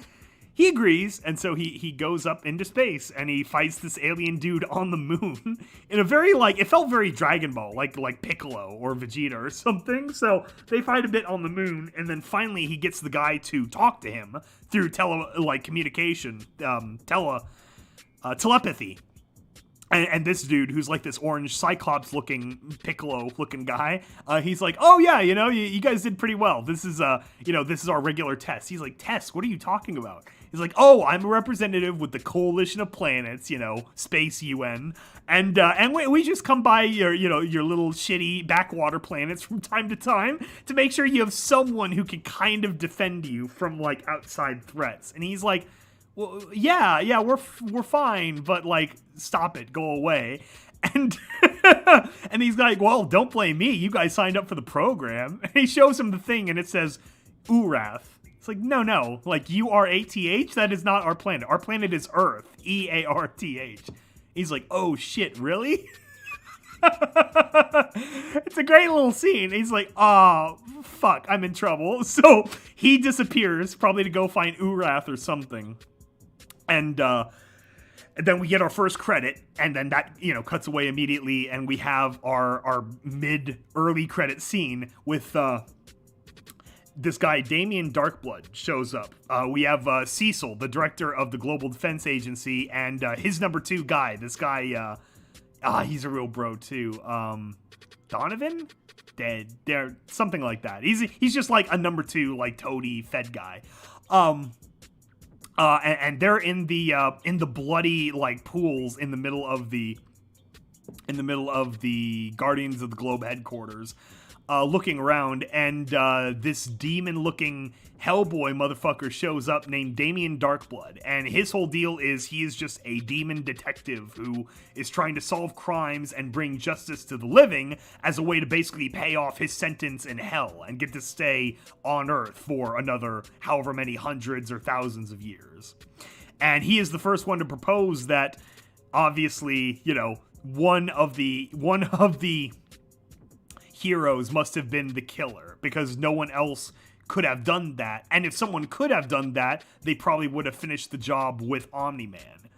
he agrees, and so he goes up into space, and he fights this alien dude on the moon in a very, it felt very Dragon Ball, like Piccolo or Vegeta or something. So they fight a bit on the moon, and then finally he gets the guy to talk to him through communication, telepathy. And this dude, who's like this orange Cyclops-looking, Piccolo-looking guy, he's like, oh yeah, you guys did pretty well. This is our regular test. He's like, test? What are you talking about? He's like, oh, I'm a representative with the Coalition of Planets, Space UN, and we just come by your little shitty backwater planets from time to time to make sure you have someone who can kind of defend you from, outside threats. And he's like, well, yeah, we're fine, but stop it, go away. And and he's like, well, don't blame me. You guys signed up for the program. And he shows him the thing, and it says Urath. It's like, no, Urath. That is not our planet. Our planet is Earth. EARTH. He's like, oh shit, really? It's a great little scene. He's like, oh, fuck, I'm in trouble. So he disappears, probably to go find Urath or something. And then we get our first credit, and then that, cuts away immediately, and we have our mid-early credit scene with this guy, Damien Darkblood, shows up. We have Cecil, the director of the Global Defense Agency, and his number 2 guy. This guy, he's a real bro, too. Donovan? Dead. Something like that. He's just like a number 2, toady Fed guy. And they're in the bloody pools in the middle of the Guardians of the Globe headquarters, looking around, and this demon-looking Hellboy motherfucker shows up named Damien Darkblood, and his whole deal is he is just a demon detective who is trying to solve crimes and bring justice to the living as a way to basically pay off his sentence in hell and get to stay on Earth for another however many hundreds or thousands of years. And he is the first one to propose that, obviously, one of the heroes must have been the killer, because no one else could have done that. And if someone could have done that, they probably would have finished the job with Omni-Man.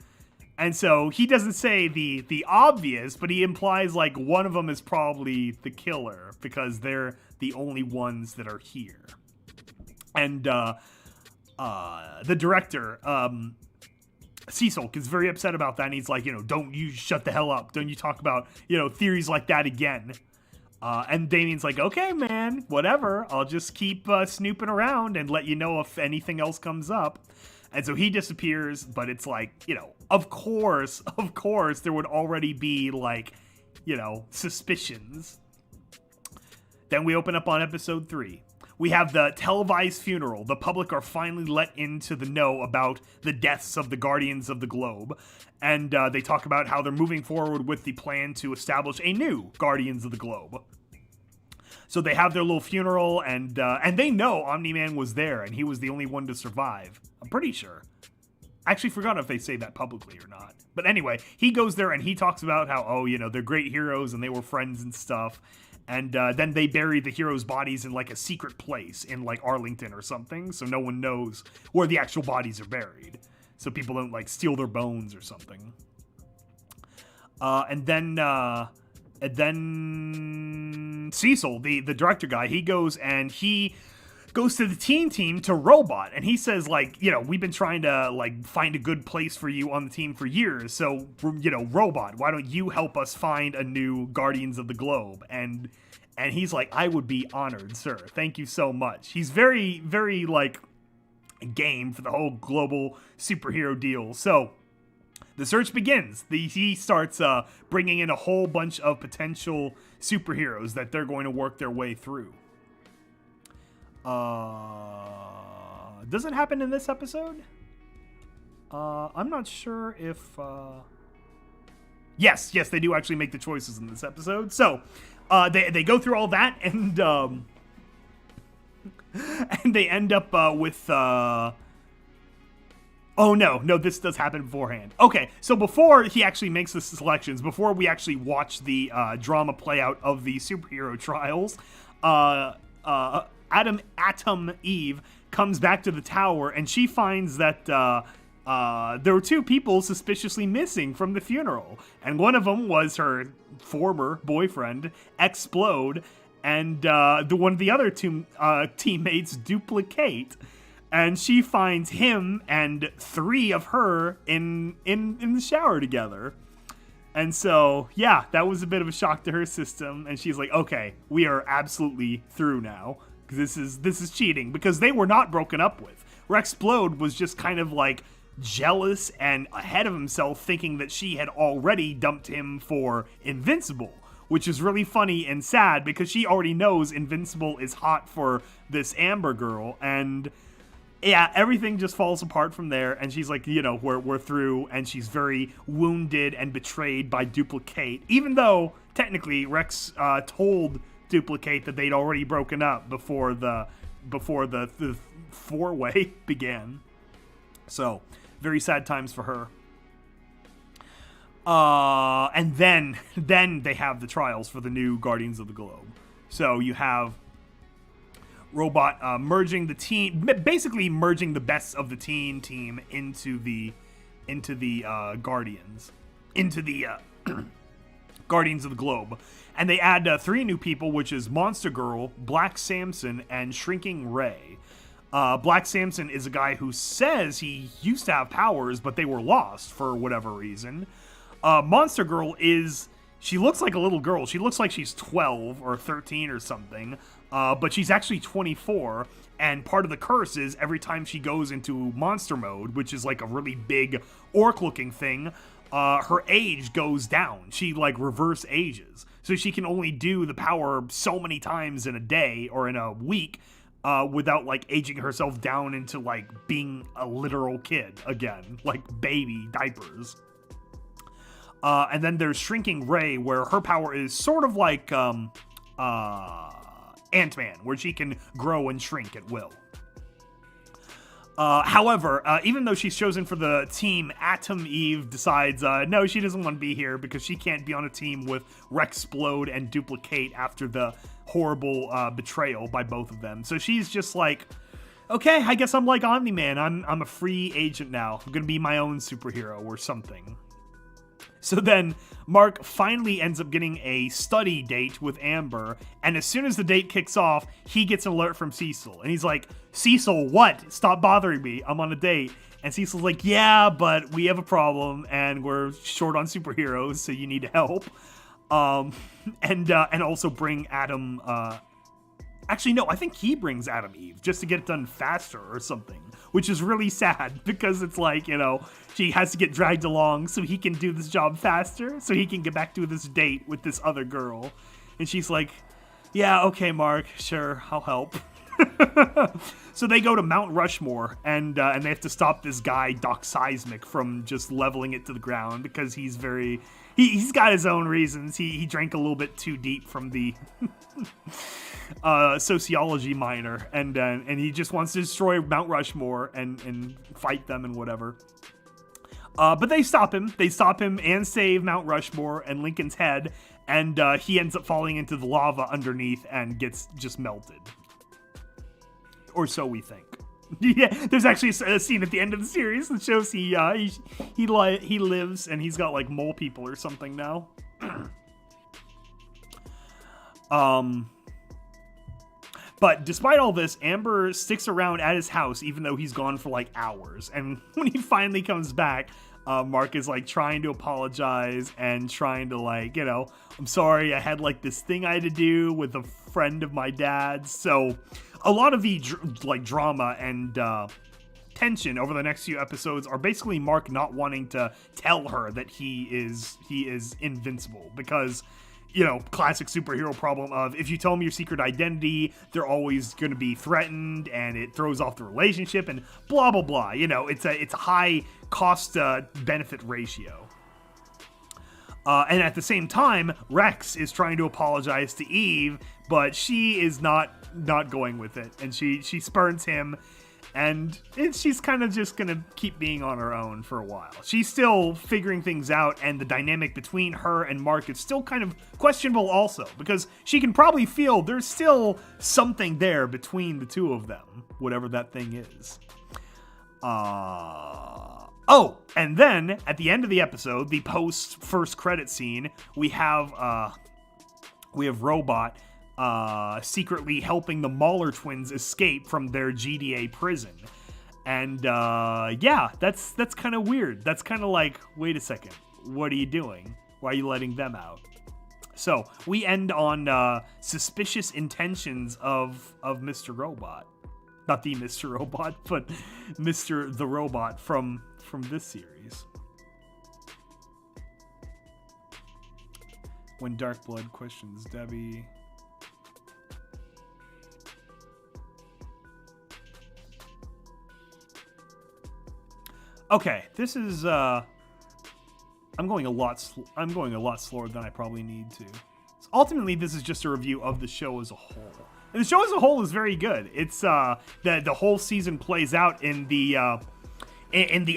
And so he doesn't say the obvious, but he implies one of them is probably the killer, because they're the only ones that are here. And the director, Cecil, gets very upset about that, and he's like, don't you shut the hell up. Don't you talk about, theories like that again. And Damien's like, okay, man, whatever. I'll just keep snooping around and let you know if anything else comes up. And so he disappears, but it's of course, there would already be, suspicions. Then we open up on episode 3. We have the televised funeral. The public are finally let into the know about the deaths of the Guardians of the Globe. And they talk about how they're moving forward with the plan to establish a new Guardians of the Globe. So they have their little funeral, and they know Omni-Man was there, and he was the only one to survive. I'm pretty sure. I actually forgot if they say that publicly or not. But anyway, he goes there, and he talks about how, oh, you know, they're great heroes, and they were friends and stuff. And then they bury the heroes' bodies in, like, a secret place in, like, Arlington or something, so no one knows where the actual bodies are buried. So people don't, like, steal their bones or something. And then Cecil, the director guy, he goes to the teen team to Robot, and he says, like, you know, we've been trying to, like, find a good place for you on the team for years, so, you know, Robot, why don't you help us find a new Guardians of the Globe? And he's like, I would be honored, sir. Thank you so much. He's very, very, like, game for the whole global superhero deal. So the search begins. He starts bringing in a whole bunch of potential superheroes that they're going to work their way through. Does it happen in this episode? I'm not sure if... Yes, they do actually make the choices in this episode. So, they go through all that, and and they end up with... Oh, no, this does happen beforehand. Okay, so before he actually makes the selections, before we actually watch the drama play out of the superhero trials, Atom Eve comes back to the tower, and she finds that there were two people suspiciously missing from the funeral, and one of them was her former boyfriend, Explode, and one of the other two teammates, Duplicate. And she finds him and three of her in the shower together. And so, yeah, that was a bit of a shock to her system. And she's like, okay, we are absolutely through now. This is cheating, because they were not broken up with. Rexplode was just kind of like jealous and ahead of himself, thinking that she had already dumped him for Invincible, which is really funny and sad because she already knows Invincible is hot for this Amber girl. And yeah, everything just falls apart from there, and she's like, you know, we're through, and she's very wounded and betrayed by Duplicate, even though technically Rex told Duplicate that they'd already broken up before the four-way began. So, very sad times for her. And then they have the trials for the new Guardians of the Globe. So you have Robot merging the team, basically merging the best of the teen team into the Guardians, into the Guardians of the Globe. And they add three new people, which is Monster Girl, Black Samson, and Shrinking Ray. Black Samson is a guy who says he used to have powers, but they were lost for whatever reason. Monster Girl she looks like a little girl. She looks like she's 12 or 13 or something, but she's actually 24, and part of the curse is every time she goes into monster mode, which is like a really big orc-looking thing, her age goes down. She, like, reverse ages. So she can only do the power so many times in a day or in a week without, like, aging herself down into, like, being a literal kid again, like baby diapers. And then there's Shrinking Ray, where her power is sort of like Ant-Man, where she can grow and shrink at will. However, even though she's chosen for the team, Atom Eve decides, no, she doesn't want to be here because she can't be on a team with Rexplode and Duplicate after the horrible betrayal by both of them. So she's just like, okay, I guess I'm like Omni-Man. I'm a free agent now. I'm going to be my own superhero or something. So then Mark finally ends up getting a study date with Amber, and as soon as the date kicks off, he gets an alert from Cecil, and he's like, Cecil, what? Stop bothering me. I'm on a date. And Cecil's like, yeah, but we have a problem, and we're short on superheroes, so you need help. And also bring Adam... Actually, no, I think he brings Atom Eve just to get it done faster or something, which is really sad because it's like, you know, she has to get dragged along so he can do this job faster, so he can get back to this date with this other girl. And she's like, yeah, okay, Mark, sure, I'll help. So they go to Mount Rushmore, and they have to stop this guy, Doc Seismic, from just leveling it to the ground because he's he's got his own reasons. He drank a little bit too deep from the sociology minor, and he just wants to destroy Mount Rushmore and fight them and whatever. But they stop him. They stop him and save Mount Rushmore and Lincoln's head, and he ends up falling into the lava underneath and gets just melted. Or so we think. Yeah, there's actually a scene at the end of the series that shows he lives and he's got like mole people or something now. But despite all this, Amber sticks around at his house even though he's gone for like hours. And when he finally comes back, Mark is like trying to apologize and trying to like, I'm sorry, I had like this thing I had to do with a friend of my dad's. So a lot of the drama and tension over the next few episodes are basically Mark not wanting to tell her that he is invincible because, classic superhero problem of if you tell them your secret identity, they're always going to be threatened and it throws off the relationship and blah, blah, blah. It's a high cost benefit ratio. And at the same time, Rex is trying to apologize to Eve, but she is not going with it. And she spurns him, and she's kind of just going to keep being on her own for a while. She's still figuring things out, and the dynamic between her and Mark is still kind of questionable also, because she can probably feel there's still something there between the two of them, whatever that thing is. Oh, and then at the end of the episode, the post first credit scene, we have Robot secretly helping the Mahler twins escape from their GDA prison. And yeah, that's kind of weird. That's kind of like, wait a second, what are you doing? Why are you letting them out? So we end on suspicious intentions of Mr. Robot. Not the Mr. Robot, but Mr. the Robot from this series. When Darkblood questions Debbie. Okay, this is I'm going a lot slower than I probably need to. So ultimately, this is just a review of the show as a whole. And the show as a whole is very good. It's the whole season plays out in the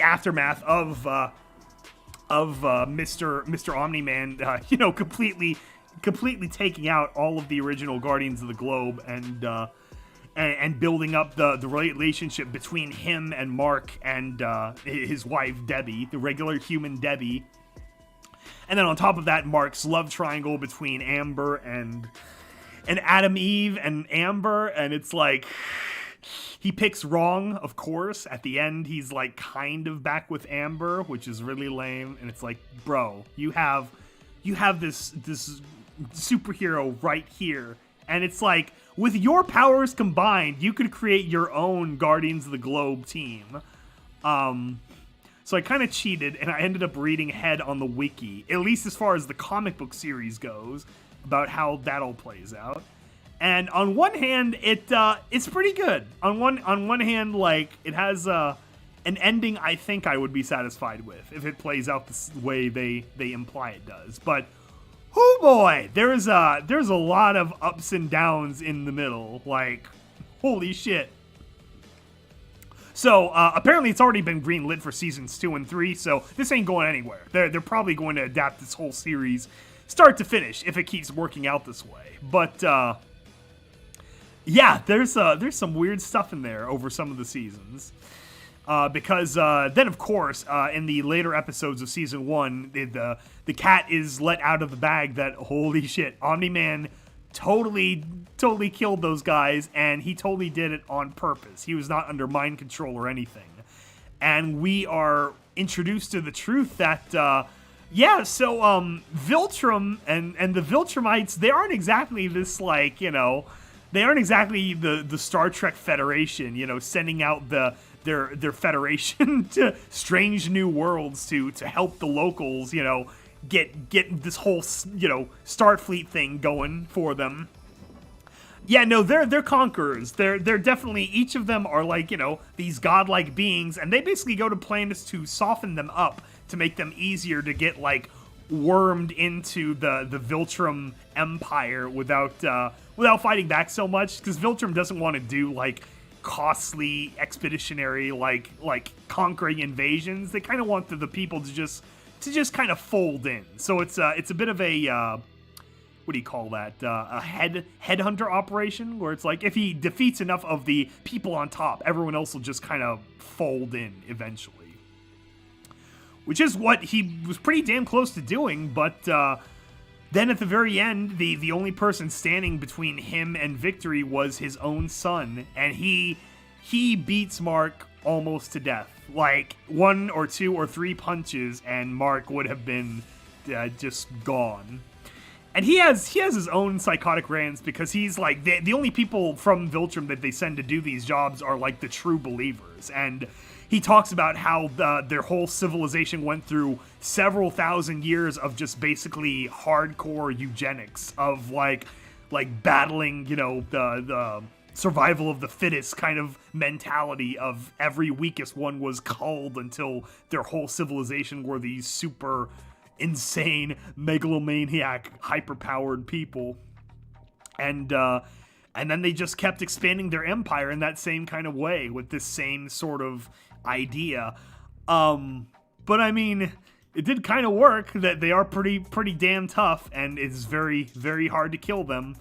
aftermath of Mr. Omni-Man, completely taking out all of the original Guardians of the Globe and building up the relationship between him and Mark and his wife Debbie, the regular human Debbie. And then on top of that, Mark's love triangle between Amber and Adam Eve and Amber, and it's like he picks wrong, of course. At the end, he's like kind of back with Amber, which is really lame. And it's like, bro, you have this superhero right here, and it's like with your powers combined, you could create your own Guardians of the Globe team. So I kind of cheated, and I ended up reading ahead on the wiki, at least as far as the comic book series goes, about how that all plays out. And on one hand, it's pretty good. On one hand, like, it has an ending I think I would be satisfied with if it plays out the way they imply it does. But oh boy, there's a lot of ups and downs in the middle. Like, holy shit. So apparently it's already been greenlit for seasons 2 and 3. So this ain't going anywhere. They're probably going to adapt this whole series start to finish if it keeps working out this way. But yeah, there's some weird stuff in there over some of the seasons. Because then, of course, in the later episodes of season 1, the cat is let out of the bag that, holy shit, Omni-Man totally killed those guys, and he totally did it on purpose. He was not under mind control or anything. And we are introduced to the truth that, Viltrum and the Viltrumites, they aren't exactly this, like, they aren't exactly the Star Trek Federation, sending out their Federation to strange new worlds to help the locals, get this whole, Starfleet thing going for them. Yeah, no, they're conquerors. They're definitely, each of them are like, these godlike beings, and they basically go to planets to soften them up to make them easier to get like wormed into the Viltrum Empire without fighting back so much, because Viltrum doesn't want to do like costly expeditionary like conquering invasions. They kind of want the people to just kind of fold in. So it's a bit of a what do you call that? A headhunter operation, where it's like if he defeats enough of the people on top, everyone else will just kind of fold in eventually. Which is what he was pretty damn close to doing, but then at the very end, the only person standing between him and victory was his own son, and he beats Mark almost to death. Like 1 or 2 or 3 punches, and Mark would have been just gone. And he has his own psychotic rants, because he's like, the only people from Viltrum that they send to do these jobs are like the true believers. And he talks about how their whole civilization went through several thousand years of just basically hardcore eugenics, of like battling, the survival of the fittest kind of mentality, of every weakest one was culled until their whole civilization were these super insane, megalomaniac, hyper-powered people. And then they just kept expanding their empire in that same kind of way, with this same sort of idea. But I mean, it did kind of work. That they are pretty damn tough, and it's very, very hard to kill them.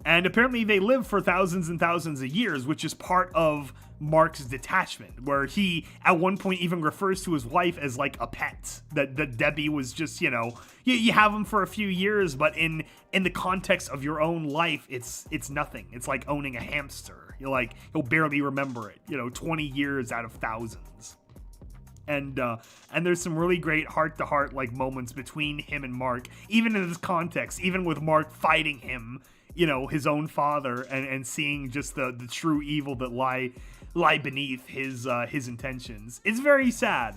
And apparently they live for thousands and thousands of years, which is part of Mark's detachment, where he at one point even refers to his wife as like a pet. That Debbie was just, you have him for a few years, but in the context of your own life, it's nothing. It's like owning a hamster. He'll barely remember it, 20 years out of thousands. And there's some really great heart-to-heart like moments between him and Mark, even in this context, even with Mark fighting him, his own father, and seeing just the true evil that lie beneath his intentions. It's very sad.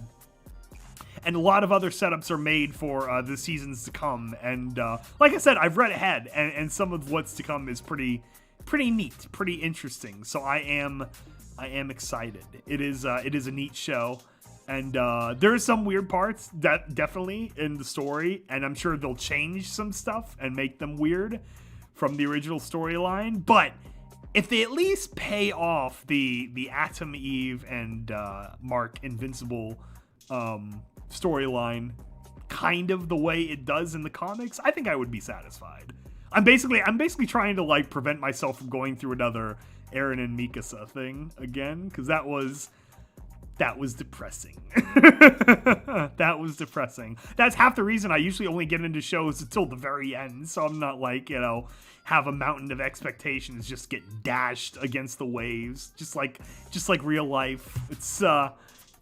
And a lot of other setups are made for the seasons to come. And like I said, I've read ahead, and some of what's to come is pretty neat, pretty interesting. So I am excited. It is a neat show. And there are some weird parts that definitely in the story, and I'm sure they'll change some stuff and make them weird from the original storyline. But if they at least pay off the Atom Eve and Mark Invincible storyline kind of the way it does in the comics, I think I would be satisfied. I'm basically trying to like prevent myself from going through another Eren and Mikasa thing again, because that was depressing. That was depressing. That's half the reason I usually only get into shows until the very end, so I'm not like, have a mountain of expectations just get dashed against the waves, just like real life. It's a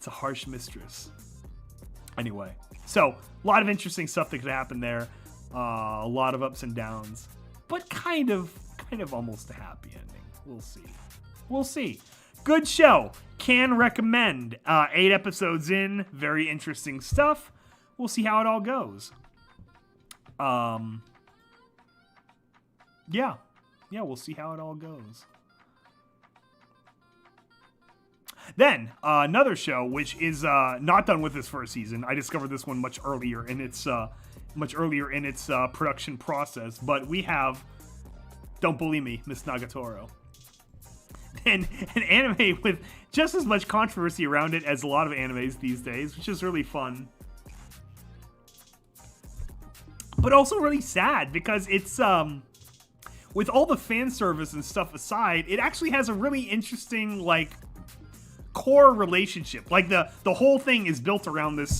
harsh mistress. Anyway, so a lot of interesting stuff that could happen there. A lot of ups and downs, but kind of almost a happy ending. We'll see. Good show. Can recommend. 8 episodes in. Very interesting stuff. We'll see how it all goes. Yeah, we'll see how it all goes. Then, another show, which is not done with this first season. I discovered this one much earlier in its production process. But we have Don't Bully Me, Miss Nagatoro. And an anime with just as much controversy around it as a lot of animes these days, which is really fun. But also really sad, because it's, with all the fan service and stuff aside, it actually has a really interesting, like, core relationship. Like, the whole thing is built around this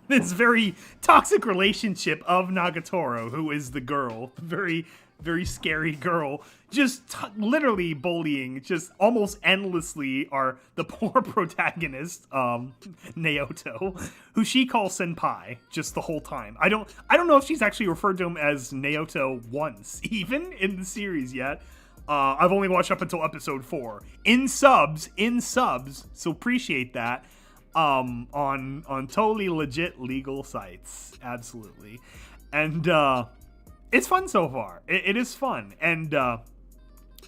very toxic relationship of Nagatoro, who is the girl, very, very scary girl, just literally bullying, just almost endlessly, the poor protagonist, Naoto, who she calls senpai just the whole time. I don't know if she's actually referred to him as Naoto once, even in the series yet. I've only watched up until episode 4 in subs, so appreciate that. On totally legit legal sites, absolutely, and it's fun so far. It is fun, and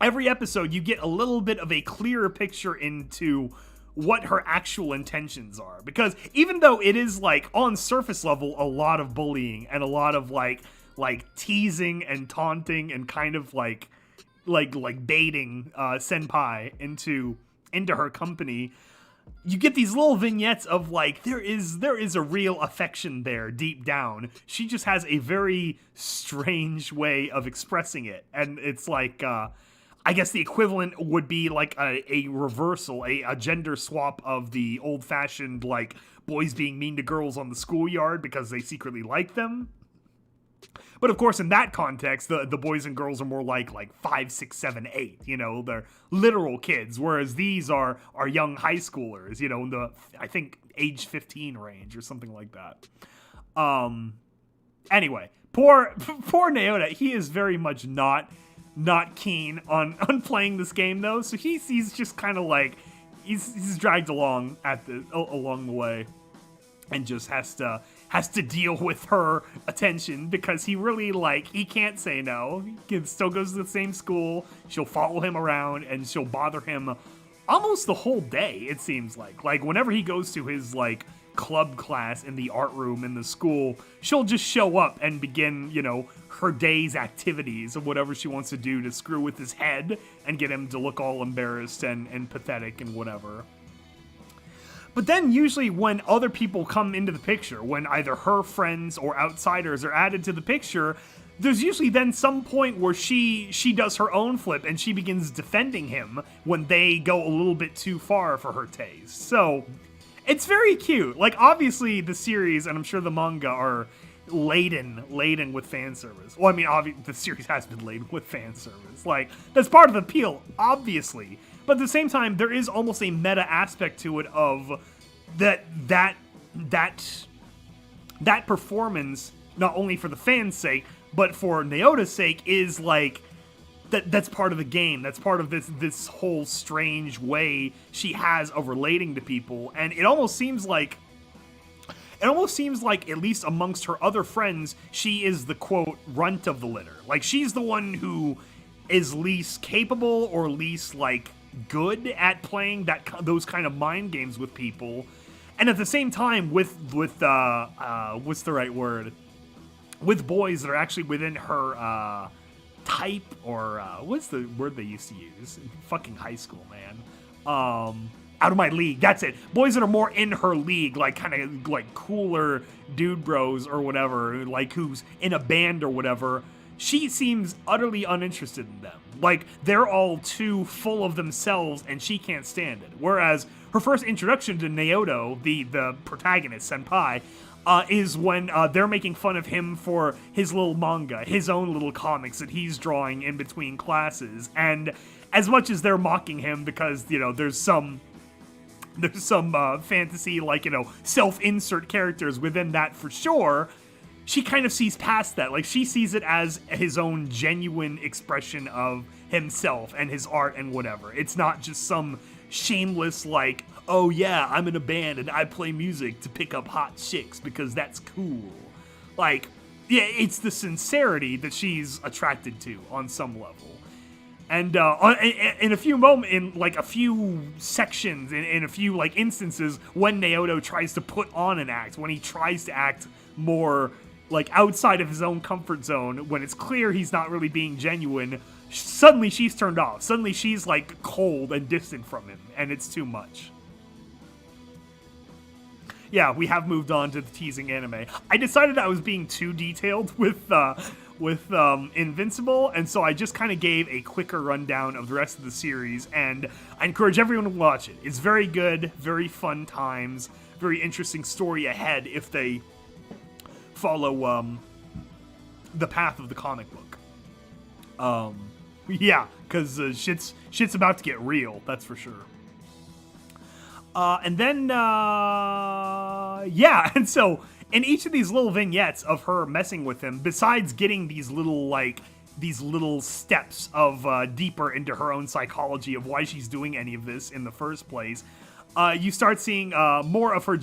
every episode you get a little bit of a clearer picture into what her actual intentions are. Because even though it is, like, on surface level, a lot of bullying and a lot of, like teasing and taunting and kind of, like baiting Senpai into her company, you get these little vignettes of, like, there is a real affection there deep down. She just has a very strange way of expressing it. And it's like, I guess the equivalent would be like a reversal, a gender swap of the old-fashioned, like, boys being mean to girls on the schoolyard because they secretly like them. But of course, in that context, the boys and girls are more like 5, 6, 7, 8. You know, they're literal kids, whereas these are young high schoolers. You know, in the, I think, age 15 range or something like that. Anyway, poor Naota. He is very much not keen on playing this game, though. So he's just kind of like he's dragged along along the way, and just has to deal with her attention because he really, he can't say no. He still goes to the same school. She'll follow him around and she'll bother him almost the whole day, it seems like. Like, whenever he goes to his, club class in the art room in the school, she'll just show up and begin, her day's activities of whatever she wants to do to screw with his head and get him to look all embarrassed and pathetic and whatever. But then usually when other people come into the picture, when either her friends or outsiders are added to the picture, there's usually then some point where she does her own flip and she begins defending him when they go a little bit too far for her taste. So it's very cute. Like, obviously the series, and I'm sure the manga, are laden with fan service. Well, I mean, the series has been laden with fan service. Like, that's part of the appeal, obviously. But at the same time, there is almost a meta aspect to it of that performance, not only for the fans' sake, but for Naota's sake, is that's part of the game. That's part of this whole strange way she has of relating to people. And it almost seems like, at least amongst her other friends, she is the, quote, runt of the litter. Like, she's the one who is least capable or least, good at playing those kind of mind games with people. And at the same time, with what's the right word? With boys that are actually within her type, or what's the word they used to use in fucking high school, man? Out of my league. That's it. Boys that are more in her league, kind of cooler dude bros or whatever, who's in a band or whatever. She seems utterly uninterested in them. They're all too full of themselves and she can't stand it. Whereas her first introduction to Naoto, the protagonist, Senpai, is when they're making fun of him for his little manga, his own little comics that he's drawing in between classes. And as much as they're mocking him because, there's some fantasy, self-insert characters within that for sure, she kind of sees past that. She sees it as his own genuine expression of himself and his art and whatever. It's not just some shameless, oh yeah, I'm in a band and I play music to pick up hot chicks because that's cool. Yeah, it's the sincerity that she's attracted to on some level. And in a few sections, in a few instances, when Naoto tries to put on an act, when he tries to act more outside of his own comfort zone, when it's clear he's not really being genuine, suddenly she's turned off. Suddenly she's cold and distant from him, and it's too much. Yeah, we have moved on to the teasing anime. I decided I was being too detailed with Invincible, and so I just kind of gave a quicker rundown of the rest of the series, and I encourage everyone to watch it. It's very good, very fun times, very interesting story ahead if they follow the path of the comic book. Yeah, because shit's about to get real, that's for sure. And then, yeah, and so in each of these little vignettes of her messing with him, besides getting these little steps of deeper into her own psychology of why she's doing any of this in the first place, you start seeing more of her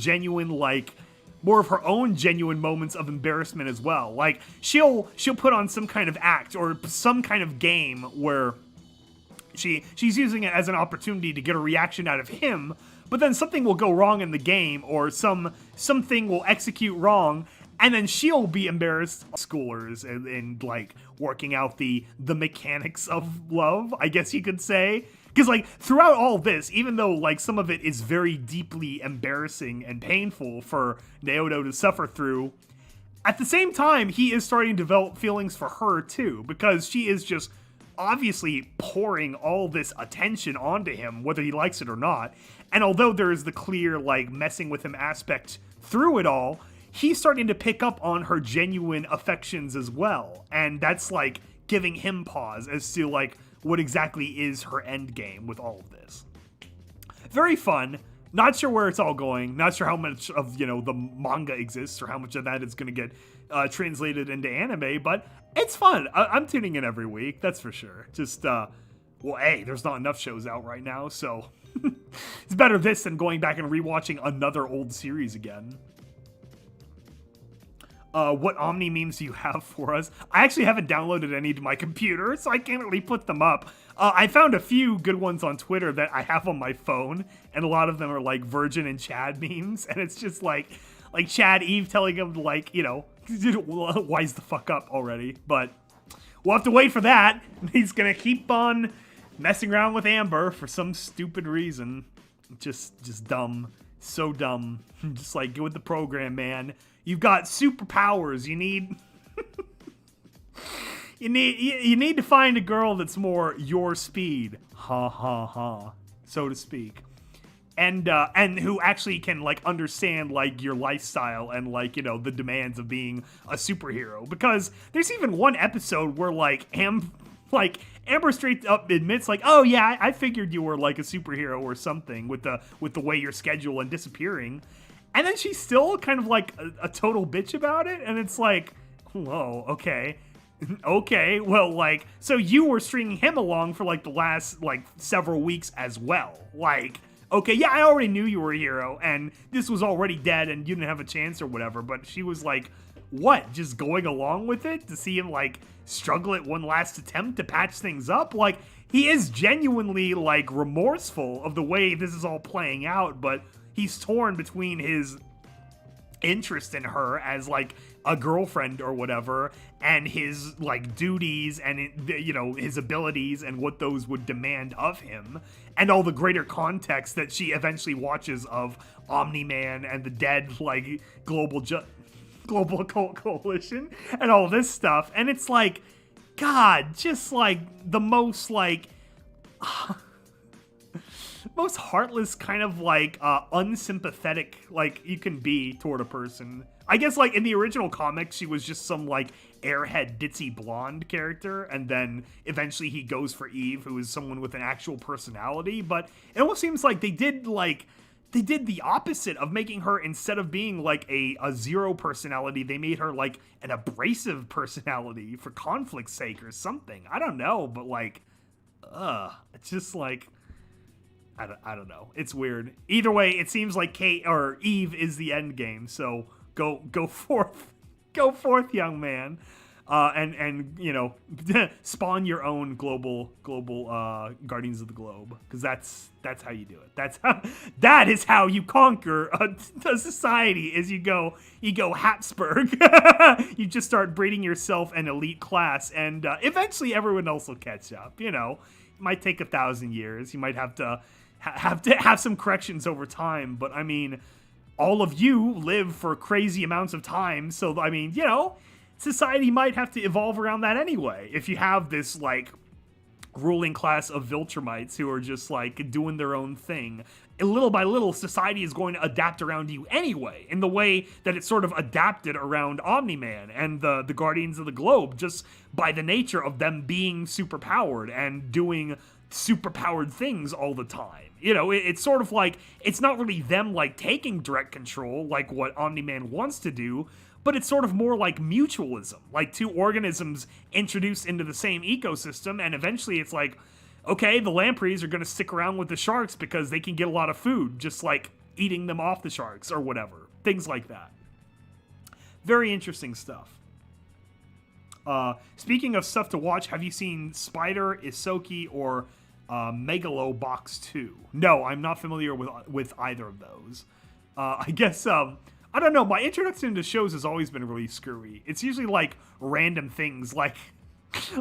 more of her own genuine moments of embarrassment as well. She'll put on some kind of act or some kind of game where She's using it as an opportunity to get a reaction out of him, but then something will go wrong in the game, or something will execute wrong, and then she'll be embarrassed. Schoolers and like working out the mechanics of love, I guess you could say. Because, like, throughout all this, even though, like, some of it is very deeply embarrassing and painful for Naoto to suffer through, at the same time, he is starting to develop feelings for her, too, because she is just obviously pouring all this attention onto him, whether he likes it or not. And although there is the clear, like, messing with him aspect through it all, he's starting to pick up on her genuine affections as well. And that's, like, giving him pause as to, like, what exactly is her end game with all of this. Very fun. Not sure where it's all going. Not sure how much of, the manga exists or how much of that is going to get translated into anime, but it's fun. I'm tuning in every week, that's for sure. Just, well, hey, there's not enough shows out right now, so it's better this than going back and rewatching another old series again. What Omni memes do you have for us? I actually haven't downloaded any to my computer, so I can't really put them up. I found a few good ones on Twitter that I have on my phone, and a lot of them are like Virgin and Chad memes, and it's just like Chad Eve telling him to, like, wise the fuck up already. But we'll have to wait for that. He's gonna keep on messing around with Amber for some stupid reason. Just dumb. So dumb. Just like, get with the program, man. You've got superpowers. You need you need to find a girl that's more your speed. Ha ha ha. So to speak. And who actually can, like, understand, like, your lifestyle and, like, the demands of being a superhero. Because there's even one episode where, like, Amber straight up admits, like, oh yeah, I figured you were like a superhero or something with the way you're scheduled and disappearing. And then she's still kind of like a total bitch about it, and it's like, whoa, okay. Okay, well, like, so you were stringing him along for, like, the last, like, several weeks as well. Like, okay, yeah, I already knew you were a hero, and this was already dead, and you didn't have a chance or whatever, but she was like, what, just going along with it to see him, like, struggle at one last attempt to patch things up? Like, he is genuinely, like, remorseful of the way this is all playing out, but he's torn between his interest in her as, like, a girlfriend or whatever, and his, like, duties and, his abilities and what those would demand of him, and all the greater context that she eventually watches of Omni-Man and the dead, like, global occult coalition and all this stuff. And it's like, God, just, like, the most, like, most heartless kind of, like, unsympathetic, like, you can be toward a person. I guess, like, in the original comics, she was just some, like, airhead ditzy blonde character, and then eventually he goes for Eve, who is someone with an actual personality. But it almost seems like they did the opposite of making her, instead of being like a zero personality, they made her like an abrasive personality for conflict's sake or something. I don't know, but like, it's just like, I don't know. It's weird. Either way, it seems like Kate or Eve is the end game. So go forth, young man, and spawn your own global Guardians of the Globe, because that's how you do it. That is how you conquer a society. Is you go Habsburg. You just start breeding yourself an elite class, and eventually everyone else will catch up. It might take 1,000 years. You might have to have some corrections over time, but I mean, all of you live for crazy amounts of time, so I mean, society might have to evolve around that anyway. If you have this, like, ruling class of Viltrumites who are just, like, doing their own thing, little by little, society is going to adapt around you anyway, in the way that it sort of adapted around Omni-Man and the Guardians of the Globe, just by the nature of them being superpowered and doing superpowered things all the time. It's sort of like, it's not really them, like, taking direct control, like what Omni-Man wants to do, but it's sort of more like mutualism, like two organisms introduced into the same ecosystem, and eventually it's like, okay, the lampreys are going to stick around with the sharks because they can get a lot of food, just like eating them off the sharks or whatever. Things like that. Very interesting stuff. Speaking of stuff to watch, have you seen Spider, Isoki, or Megalobox 2. No, I'm not familiar with either of those. I guess, I don't know, my introduction to shows has always been really screwy. It's usually, like, random things, like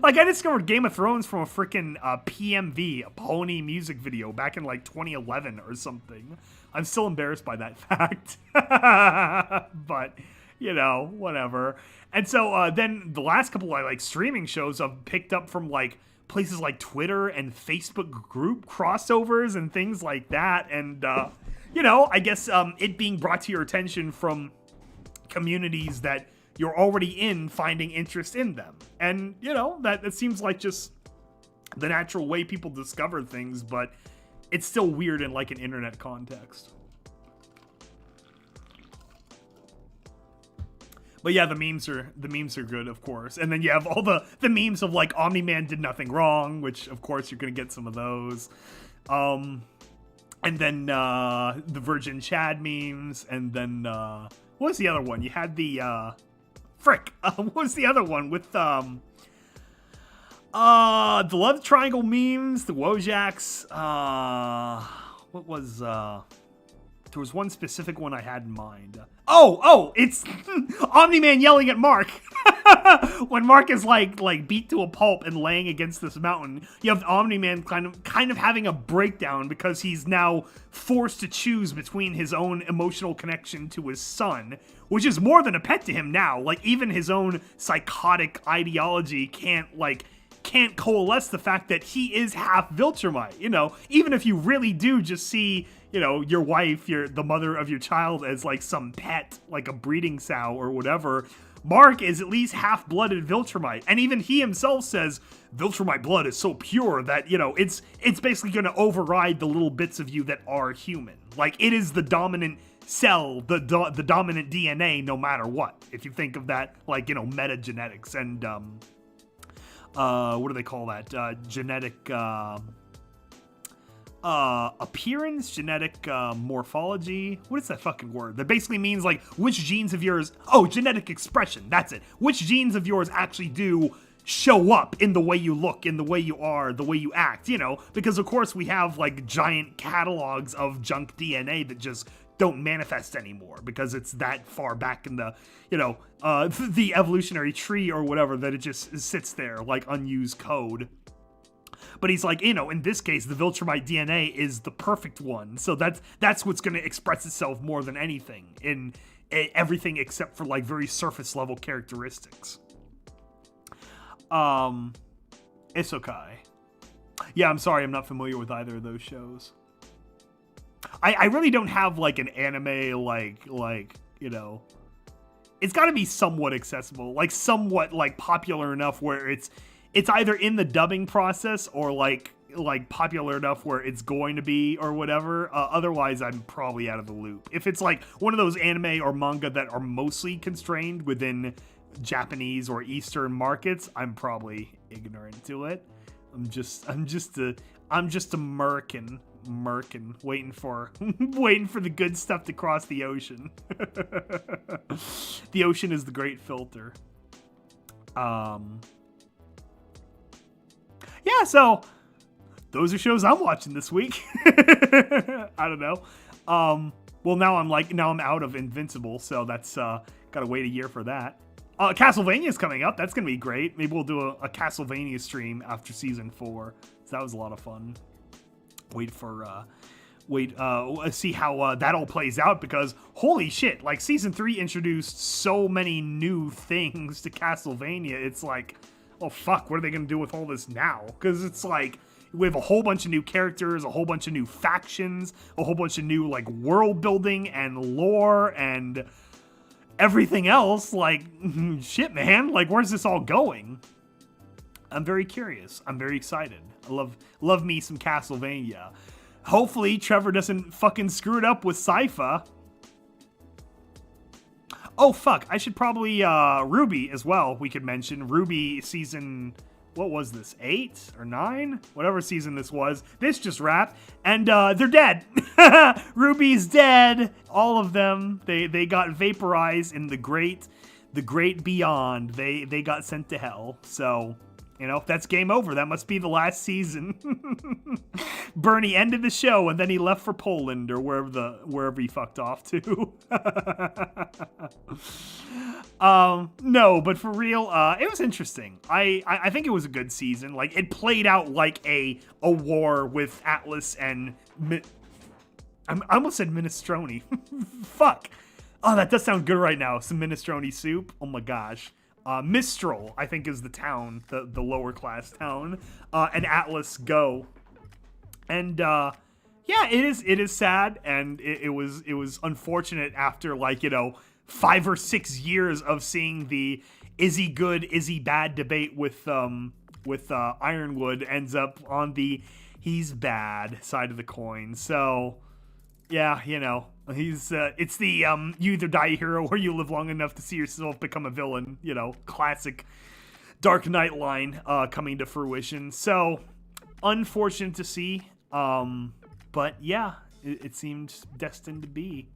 I discovered Game of Thrones from a freaking PMV, a Pony music video, back in, like, 2011 or something. I'm still embarrassed by that fact. But, you know, whatever. And so, then the last couple of, like, streaming shows I've picked up from, like, places like Twitter and Facebook group crossovers and things like that. And, you know, I guess it being brought to your attention from communities that you're already in, finding interest in them. And, you know, that seems like just the natural way people discover things, but it's still weird in, like, an internet context. But yeah, the memes are good, of course. And then you have all the memes of, like, Omni-Man did nothing wrong, which, of course, you're going to get some of those. And then the Virgin Chad memes. And then, what was the other one? You had the, what was the other one? With, the Love Triangle memes, the Wojaks. What was, there was one specific one I had in mind. Oh, it's Omni-Man yelling at Mark. When Mark is like beat to a pulp and laying against this mountain, you have Omni-Man kind of having a breakdown because he's now forced to choose between his own emotional connection to his son, which is more than a pet to him now. Like, even his own psychotic ideology can't coalesce the fact that he is half Viltrumite. You know, even if you really do just see, you know, your wife, the mother of your child, as like some pet, like a breeding sow or whatever, Mark is at least half-blooded Viltrumite. And even he himself says, Viltrumite blood is so pure that, you know, it's basically going to override the little bits of you that are human. Like, it is the dominant cell, the dominant DNA, no matter what. If you think of that, like, you know, metagenetics and, what do they call that? Genetic, appearance, genetic morphology. What is that fucking word? That basically means, like, which genes of yours... Oh, genetic expression. That's it. Which genes of yours actually do show up in the way you look, in the way you are, the way you act, you know? Because, of course, we have, like, giant catalogs of junk DNA that just don't manifest anymore because it's that far back in the, you know, the evolutionary tree or whatever, that it just sits there like unused code. But he's like, you know, in this case, the Viltrumite DNA is the perfect one. So that's what's going to express itself more than anything in everything except for, like, very surface level characteristics. Isekai. Yeah, I'm sorry, I'm not familiar with either of those shows. I really don't have, like, an anime, like, you know, it's got to be somewhat accessible, like, somewhat, like, popular enough where it's either in the dubbing process or like popular enough where it's going to be or whatever. Otherwise, I'm probably out of the loop. If it's like one of those anime or manga that are mostly constrained within Japanese or Eastern markets, I'm probably ignorant to it. I'm just a merkin waiting for the good stuff to cross the ocean. The ocean is the great filter. Yeah, so those are shows I'm watching this week. I don't know. Well, now I'm out of Invincible, so that's gotta wait a year for that. Castlevania's coming up. That's gonna be great. Maybe we'll do a Castlevania stream after season 4. So that was a lot of fun. See how that all plays out, because holy shit, like, season 3 introduced so many new things to Castlevania. It's like, oh fuck, what are they gonna do with all this now? Because it's like, we have a whole bunch of new characters, a whole bunch of new factions, a whole bunch of new, like, world building and lore and everything else. Like, shit, man, like, where's this all going? I'm very curious. I'm very excited. I love me some Castlevania. Hopefully Trevor doesn't fucking screw it up with Sypha. Oh, fuck. I should probably, Ruby as well, we could mention. Ruby season, what was this, 8 or 9? Whatever season this was. This just wrapped, and, they're dead. Ruby's dead. All of them. They got vaporized in the great beyond. They got sent to hell. So, You know, that's game over. That must be the last season. Bernie ended the show, and then he left for Poland or wherever he fucked off to. No, but for real, it was interesting. I think it was a good season. Like, it played out like a war with Atlas and I almost said minestrone. Fuck. Oh, that does sound good right now. Some minestrone soup. Oh my gosh. Mistral, I think, is the town, the lower class town, and Atlas go. And yeah, it is sad, and it was unfortunate after, like, 5 or 6 years of seeing the is he good, is he bad debate with Ironwood ends up on the he's bad side of the coin. So yeah, he's it's the you either die a hero or you live long enough to see yourself become a villain, classic Dark Knight line coming to fruition. So unfortunate to see, but yeah, it seemed destined to be.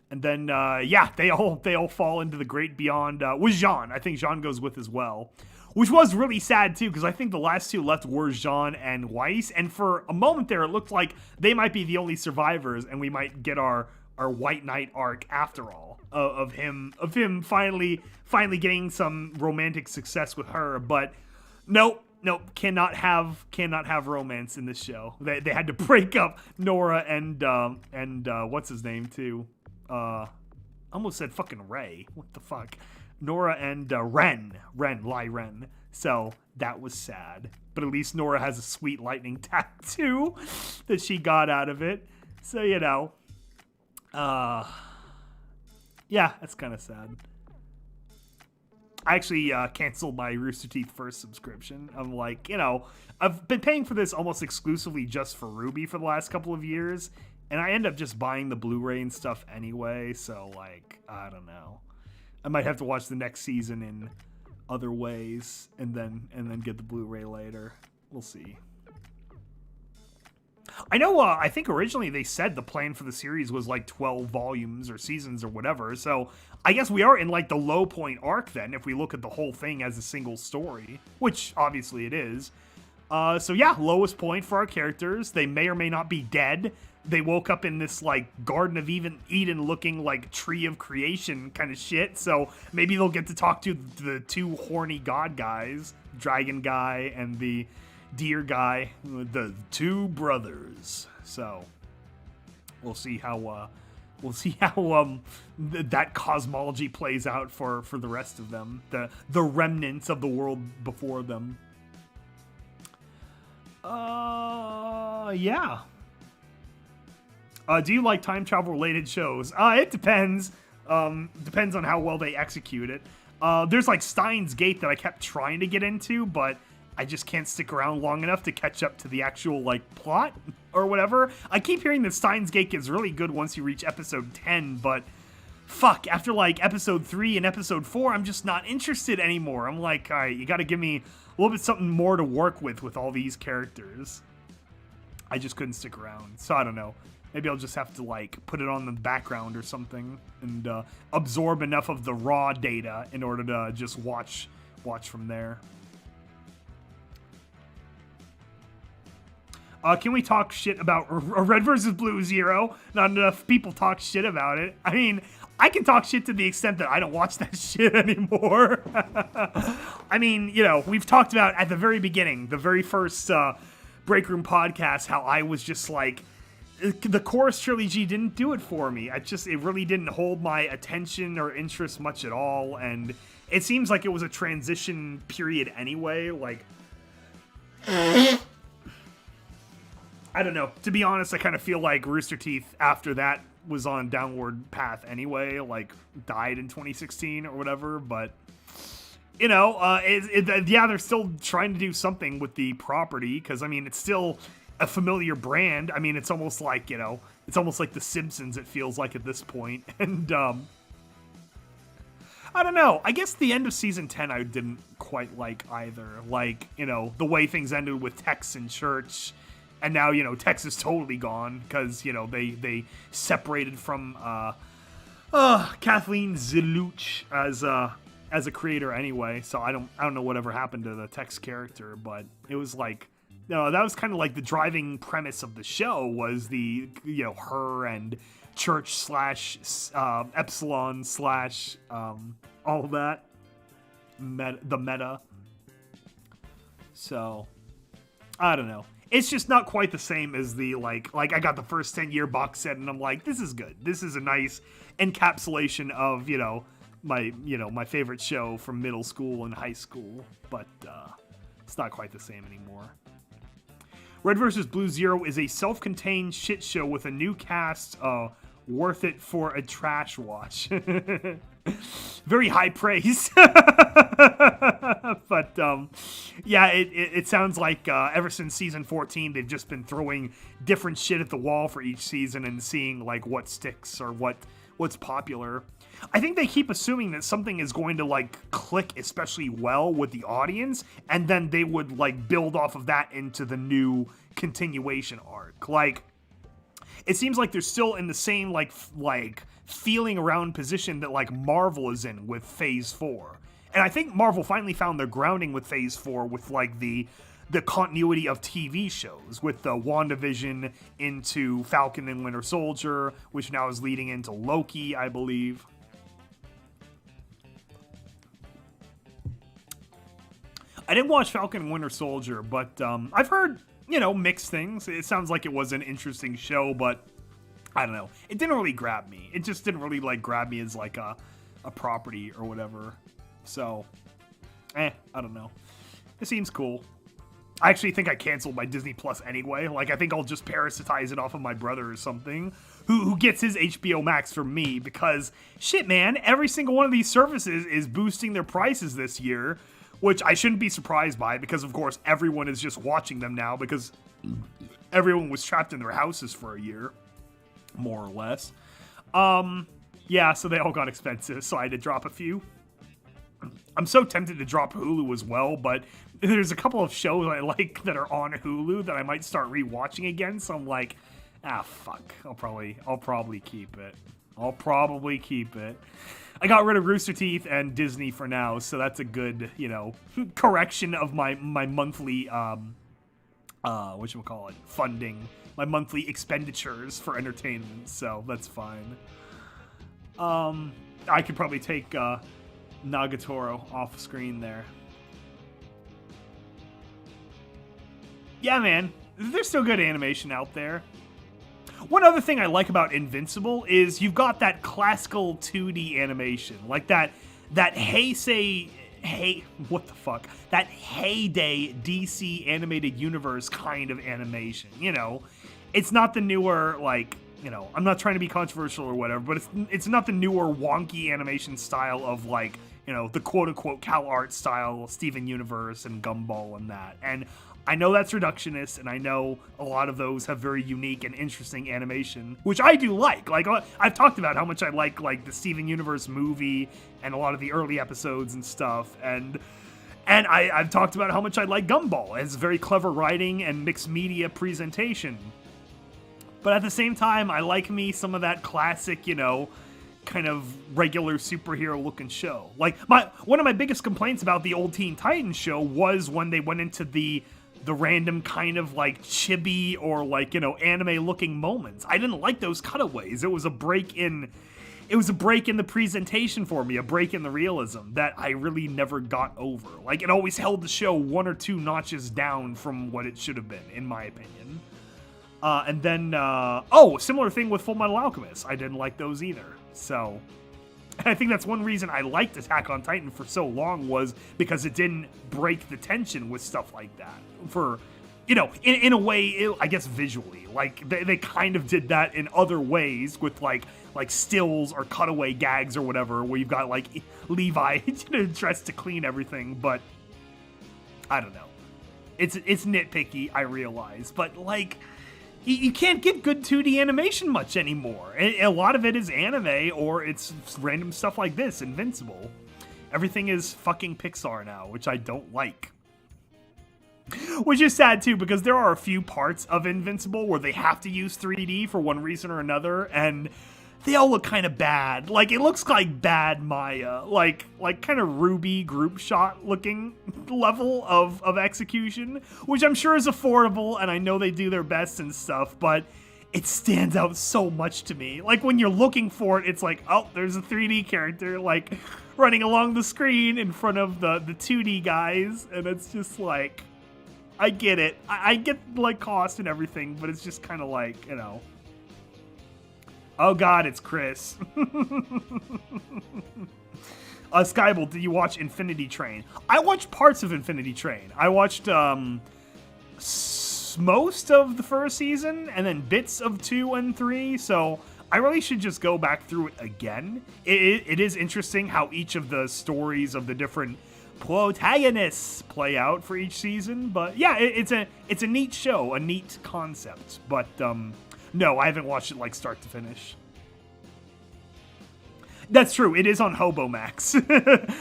And then yeah, they all fall into the great beyond with Jean. I think Jean goes with as well, which was really sad too, because I think the last two left were Jean and Weiss, and for a moment there it looked like they might be the only survivors, and we might get our White Knight arc after all of him finally getting some romantic success with her. But nope, cannot have romance in this show. They had to break up Nora and what's his name too. Almost said fucking Ray. What the fuck? Nora and Ren. So that was sad. But at least Nora has a sweet lightning tattoo that she got out of it. So, yeah, that's kind of sad. I actually canceled my Rooster Teeth First subscription. I'm like, I've been paying for this almost exclusively just for Ruby for the last couple of years. And I end up just buying the Blu-ray and stuff anyway. So, like, I don't know. I might have to watch the next season in other ways and then get the Blu-ray later. We'll see. I know, I think originally they said the plan for the series was like 12 volumes or seasons or whatever. So I guess we are in like the low point arc then, if we look at the whole thing as a single story, which obviously it is. So yeah, lowest point for our characters. They may or may not be dead. They woke up in this, like, Garden of Eden looking, like, Tree of Creation kind of shit. So maybe they'll get to talk to the two horny god guys, Dragon Guy and the Deer Guy, the two brothers. So we'll see how that cosmology plays out for the rest of them, the remnants of the world before them. Yeah. Do you like time travel related shows? It depends. Depends on how well they execute it. There's like Steins Gate that I kept trying to get into, but I just can't stick around long enough to catch up to the actual like plot or whatever. I keep hearing that Steins Gate gets really good once you reach episode 10, but fuck, after like episode 3 and episode 4, I'm just not interested anymore. I'm like, all right, you got to give me a little bit something more to work with all these characters. I just couldn't stick around, so I don't know. Maybe I'll just have to, like, put it on the background or something and absorb enough of the raw data in order to just watch from there. Can we talk shit about Red vs. Blue Zero? Not enough people talk shit about it. I mean, I can talk shit to the extent that I don't watch that shit anymore. I mean, we've talked about at the very beginning, the very first Break Room podcast, how I was just like, the Chorus trilogy didn't do it for me. It really didn't hold my attention or interest much at all, and it seems like it was a transition period anyway. Like, I don't know. To be honest, I kind of feel like Rooster Teeth after that was on downward path anyway, like died in 2016 or whatever, but yeah, they're still trying to do something with the property, because I mean, it's still a familiar brand. I mean, it's almost like, it's almost like The Simpsons, it feels like at this point. And, I don't know. I guess the end of season 10 I didn't quite like either. Like, the way things ended with Tex and Church. And now, Tex is totally gone because, they separated from, Kathleen Zieluch as, as a creator anyway, so I don't know whatever happened to the text character, but it was like, no, that was kind of like the driving premise of the show was the, you know, her and church slash epsilon slash all of that, the meta. So I don't know. It's just not quite the same as the like I got the first 10-year box set and I'm like, this is good. This is a nice encapsulation of, you know, my favorite show from middle school and high school, but it's not quite the same anymore. Red vs. Blue Zero is a self-contained shit show with a new cast, worth it for a trash watch. Very high praise. But yeah, it sounds like ever since season 14, they've just been throwing different shit at the wall for each season and seeing like what sticks or what's popular. I think they keep assuming that something is going to like click especially well with the audience, and then they would like build off of that into the new continuation arc. Like, it seems like they're still in the same like feeling around position that like Marvel is in with Phase 4. And I think Marvel finally found their grounding with Phase 4 with like the continuity of TV shows, with the WandaVision into Falcon and Winter Soldier, which now is leading into Loki, I believe. I didn't watch Falcon and Winter Soldier, but I've heard, you know, mixed things. It sounds like it was an interesting show, but I don't know. It didn't really grab me. It just didn't really like grab me as like a property or whatever. So, I don't know. It seems cool. I actually think I canceled my Disney Plus anyway. Like, I think I'll just parasitize it off of my brother or something, who gets his HBO Max from me, because shit, man, every single one of these services is boosting their prices this year, which I shouldn't be surprised by, because of course everyone is just watching them now because everyone was trapped in their houses for a year, more or less. Yeah, so they all got expensive, so I had to drop a few. I'm so tempted to drop Hulu as well, but there's a couple of shows I like that are on Hulu that I might start rewatching again, so I'm like, fuck, I'll probably keep it. I'll probably keep it. I got rid of Rooster Teeth and Disney for now, so that's a good, you know, correction of my monthly, whatchamacallit, funding, my monthly expenditures for entertainment, so that's fine. I could probably take, Nagatoro off screen there. Yeah, man, there's still good animation out there. One other thing I like about Invincible is you've got that classical 2D animation, like that heyday DC animated universe kind of animation. You know, it's not the newer, like, you know, I'm not trying to be controversial or whatever, but it's not the newer wonky animation style of, like, you know, the quote-unquote Cal Art style Steven Universe and Gumball and that. And I know that's reductionist, and I know a lot of those have very unique and interesting animation, which I do like. Like, I've talked about how much I like the Steven Universe movie and a lot of the early episodes and stuff, and I've talked about how much I like Gumball. It has very clever writing and mixed media presentation. But at the same time, I like me some of that classic, you know, kind of regular superhero looking show. Like, one of my biggest complaints about the old Teen Titans show was when they went into the random kind of like chibi or like, you know, anime looking moments. I didn't like those cutaways. It was a break in the presentation for me, a break in the realism that I really never got over. Like, it always held the show one or two notches down from what it should have been, in my opinion. And then, similar thing with Full Metal Alchemist. I didn't like those either. So, and I think that's one reason I liked Attack on Titan for so long, was because it didn't break the tension with stuff like that. For, you know, in a way, I guess visually. Like, they kind of did that in other ways with, like stills or cutaway gags or whatever, where you've got, like, Levi dressed to clean everything, but I don't know. It's nitpicky, I realize, but, like, you can't get good 2D animation much anymore. A lot of it is anime, or it's random stuff like this, Invincible. Everything is fucking Pixar now, which I don't like. Which is sad, too, because there are a few parts of Invincible where they have to use 3D for one reason or another, and they all look kind of bad. Like, it looks like bad Maya, like kind of Ruby group shot looking level of execution, which I'm sure is affordable, and I know they do their best and stuff, but it stands out so much to me. Like, when you're looking for it, it's like, oh, there's a 3D character, like, running along the screen in front of the 2D guys, and it's just like, I get it. I get, like, cost and everything, but it's just kind of like, you know. Oh god, it's Chris. Skybolt, did you watch Infinity Train? I watched parts of Infinity Train. I watched most of the first season and then bits of 2 and 3, so I really should just go back through it again. It is interesting how each of the stories of the different protagonists play out for each season, but yeah, it's a neat show, a neat concept, but no, I haven't watched it like start to finish. That's true. It is on Hobo Max.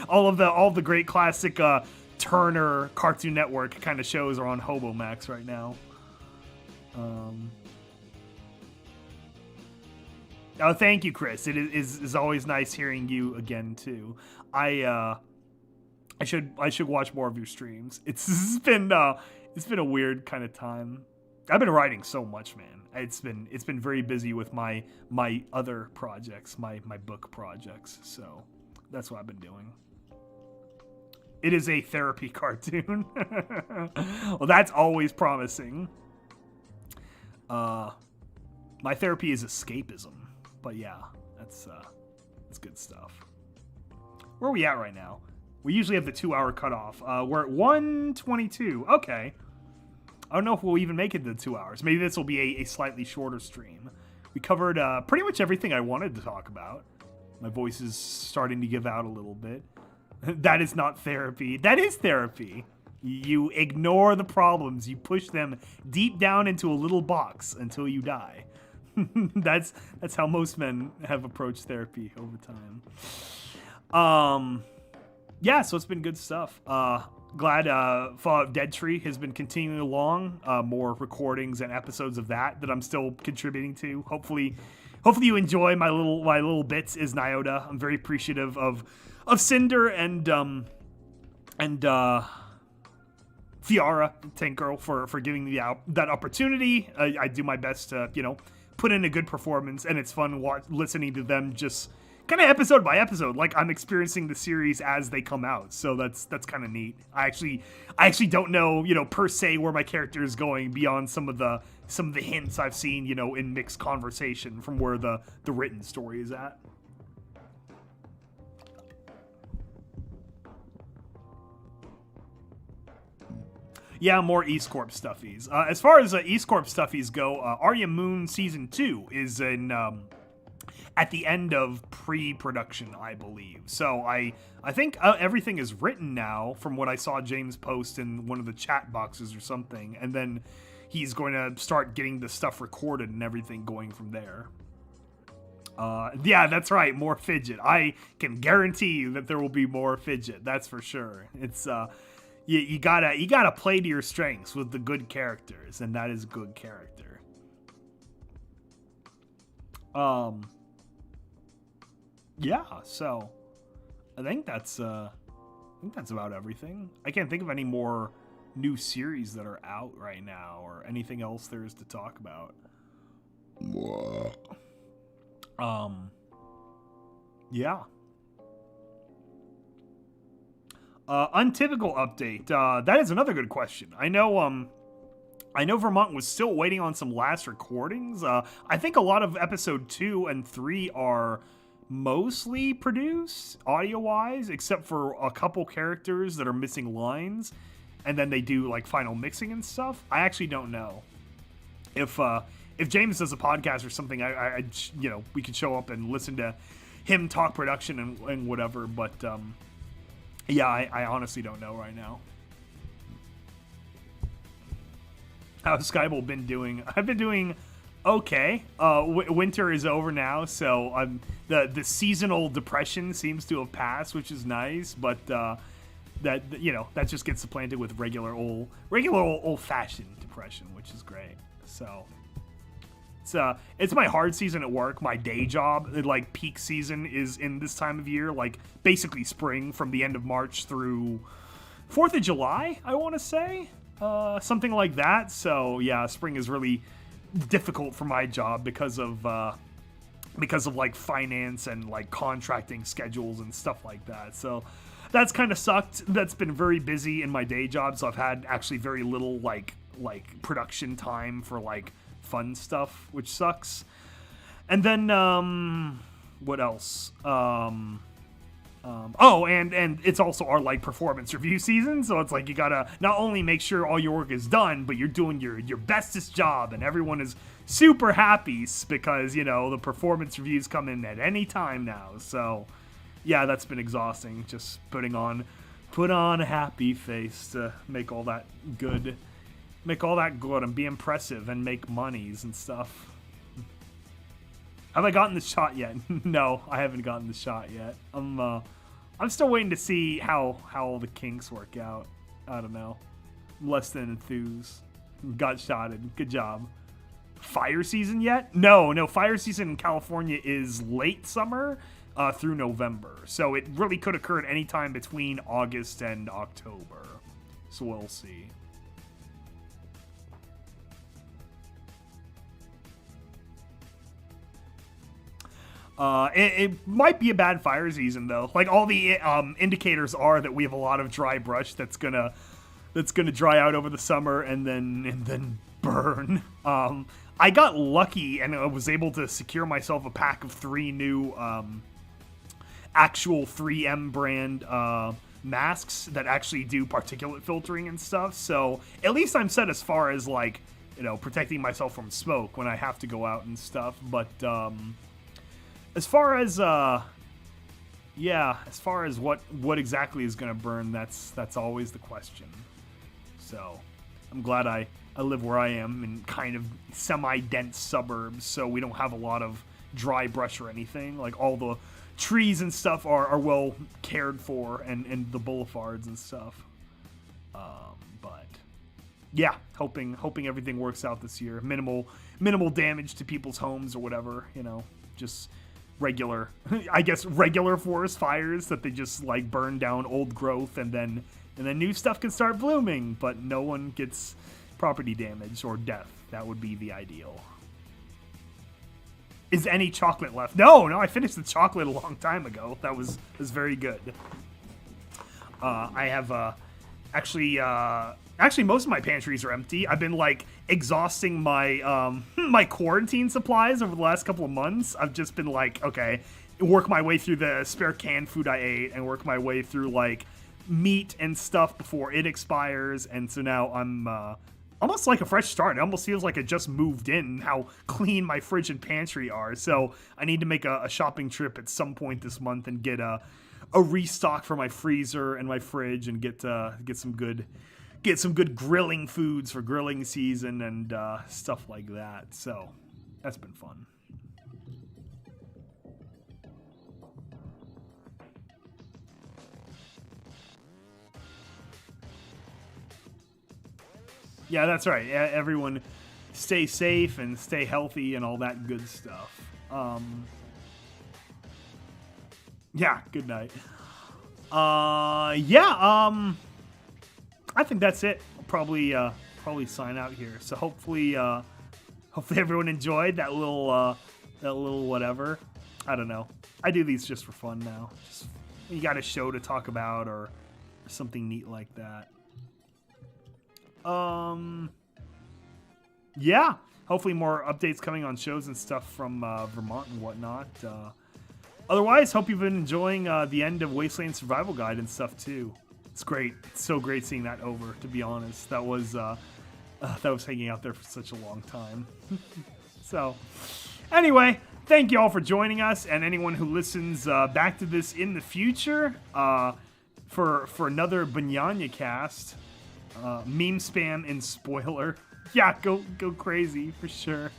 all of the great classic Turner Cartoon Network kind of shows are on Hobo Max right now. Oh, thank you, Chris. It is always nice hearing you again too. I should watch more of your streams. It's been a weird kind of time. I've been writing so much, man. It's been very busy with my other projects, my book projects. So that's what I've been doing. It is a therapy cartoon. Well, that's always promising. My therapy is escapism, but yeah, that's good stuff. Where are we at right now? We usually have the 2-hour cutoff. We're at 1:22. Okay. I don't know if we'll even make it to 2 hours. Maybe this will be a slightly shorter stream. We covered pretty much everything I wanted to talk about. My voice is starting to give out a little bit. That is not therapy. That is therapy. You ignore the problems. You push them deep down into a little box until you die. That's how most men have approached therapy over time. Yeah, so it's been good stuff. Glad Fallout Dead Tree has been continuing along. More recordings and episodes of that I'm still contributing to. Hopefully you enjoy my little bits as Nyota. I'm very appreciative of Cinder and Fiara, Tank Girl, for giving me that opportunity. I do my best to put in a good performance, and it's fun listening to them just kind of episode by episode, like I'm experiencing the series as they come out. So that's kind of neat. I actually don't know, per se where my character is going beyond some of the hints I've seen, in mixed conversation from where the written story is at. Yeah, more EAST Corp stuffies. As far as EAST Corp stuffies go, Arya Moon Season 2 is in at the end of pre-production, I believe. So I think everything is written now from what I saw James post in one of the chat boxes or something. And then he's going to start getting the stuff recorded and everything going from there. Yeah, that's right. More fidget. I can guarantee you that there will be more fidget. That's for sure. It's you gotta play to your strengths with the good characters, and that is good character. Yeah, so I think that's about everything. I can't think of any more new series that are out right now or anything else there is to talk about. Yeah. Untypical update. That is another good question. I know Vermont was still waiting on some last recordings. I think a lot of episode 2 and 3 are mostly produced audio-wise, except for a couple characters that are missing lines, and then they do like final mixing and stuff. I actually don't know if James does a podcast or something. I we could show up and listen to him talk production and whatever. But yeah, I honestly don't know right now. How's Skybolt been doing? I've been doing okay. Winter is over now, so the seasonal depression seems to have passed, which is nice. But that just gets supplanted with regular old fashioned depression, which is great. So It's my hard season at work. My day job, like peak season, is in this time of year, like basically spring from the end of March through 4th of July, I want to say, something like that. So yeah, spring is really difficult for my job because of like finance and like contracting schedules and stuff like that. So that's kind of sucked. That's been very busy in my day job, so I've had actually very little like production time for like fun stuff, which sucks. And then what else? Oh, and it's also our like performance review season, so it's like you gotta not only make sure all your work is done, but you're doing your bestest job, and everyone is super happy because, you know, the performance reviews come in at any time now. So yeah, that's been exhausting, just put on a happy face to make all that good and be impressive and make monies and stuff. Have I gotten the shot yet? No, I haven't gotten the shot yet. I'm still waiting to see how all the kinks work out. I don't know. I'm less than enthused. Got shotted. Good job. Fire season yet? No. Fire season in California is late summer through November. So it really could occur at any time between August and October. So we'll see. It might be a bad fire season though. Like all the indicators are that we have a lot of dry brush that's gonna dry out over the summer and then burn. I got lucky and I was able to secure myself a pack of 3 new actual 3M brand masks that actually do particulate filtering and stuff. So at least I'm set as far as like, you know, protecting myself from smoke when I have to go out and stuff. But as far as what exactly is gonna burn, that's always the question. So I'm glad I live where I am in kind of semi-dense suburbs, so we don't have a lot of dry brush or anything. Like all the trees and stuff are well cared for, and the boulevards and stuff. But yeah, hoping everything works out this year. Minimal damage to people's homes or whatever, you know, just regular forest fires that they just like burn down old growth and then new stuff can start blooming, but no one gets property damage or death. That would be the ideal. Is any chocolate left? No, I finished the chocolate a long time ago. That was very good. I have actually most of my pantries are empty. I've been like exhausting my my quarantine supplies over the last couple of months. I've just been like, okay, work my way through the spare canned food I ate and work my way through like meat and stuff before it expires. And so now I'm almost like a fresh start. It almost feels like I just moved in, how clean my fridge and pantry are. So I need to make a shopping trip at some point this month and get a restock for my freezer and my fridge and get some good grilling foods for grilling season and stuff like that. So that's been fun. Yeah, that's right. Everyone stay safe and stay healthy and all that good stuff. Yeah, good night. I think that's it. I'll probably sign out here. So hopefully everyone enjoyed that little whatever. I don't know. I do these just for fun now. Just you got a show to talk about or something neat like that. Yeah. Hopefully more updates coming on shows and stuff from Vermont and whatnot. Otherwise, hope you've been enjoying the end of Wasteland Survival Guide and stuff too. It's great. It's so great seeing that over, to be honest. That was hanging out there for such a long time. So, anyway, thank you all for joining us, and anyone who listens back to this in the future for another BananaCast, meme spam and spoiler. Yeah, go crazy for sure.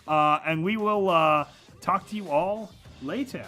And we will talk to you all later.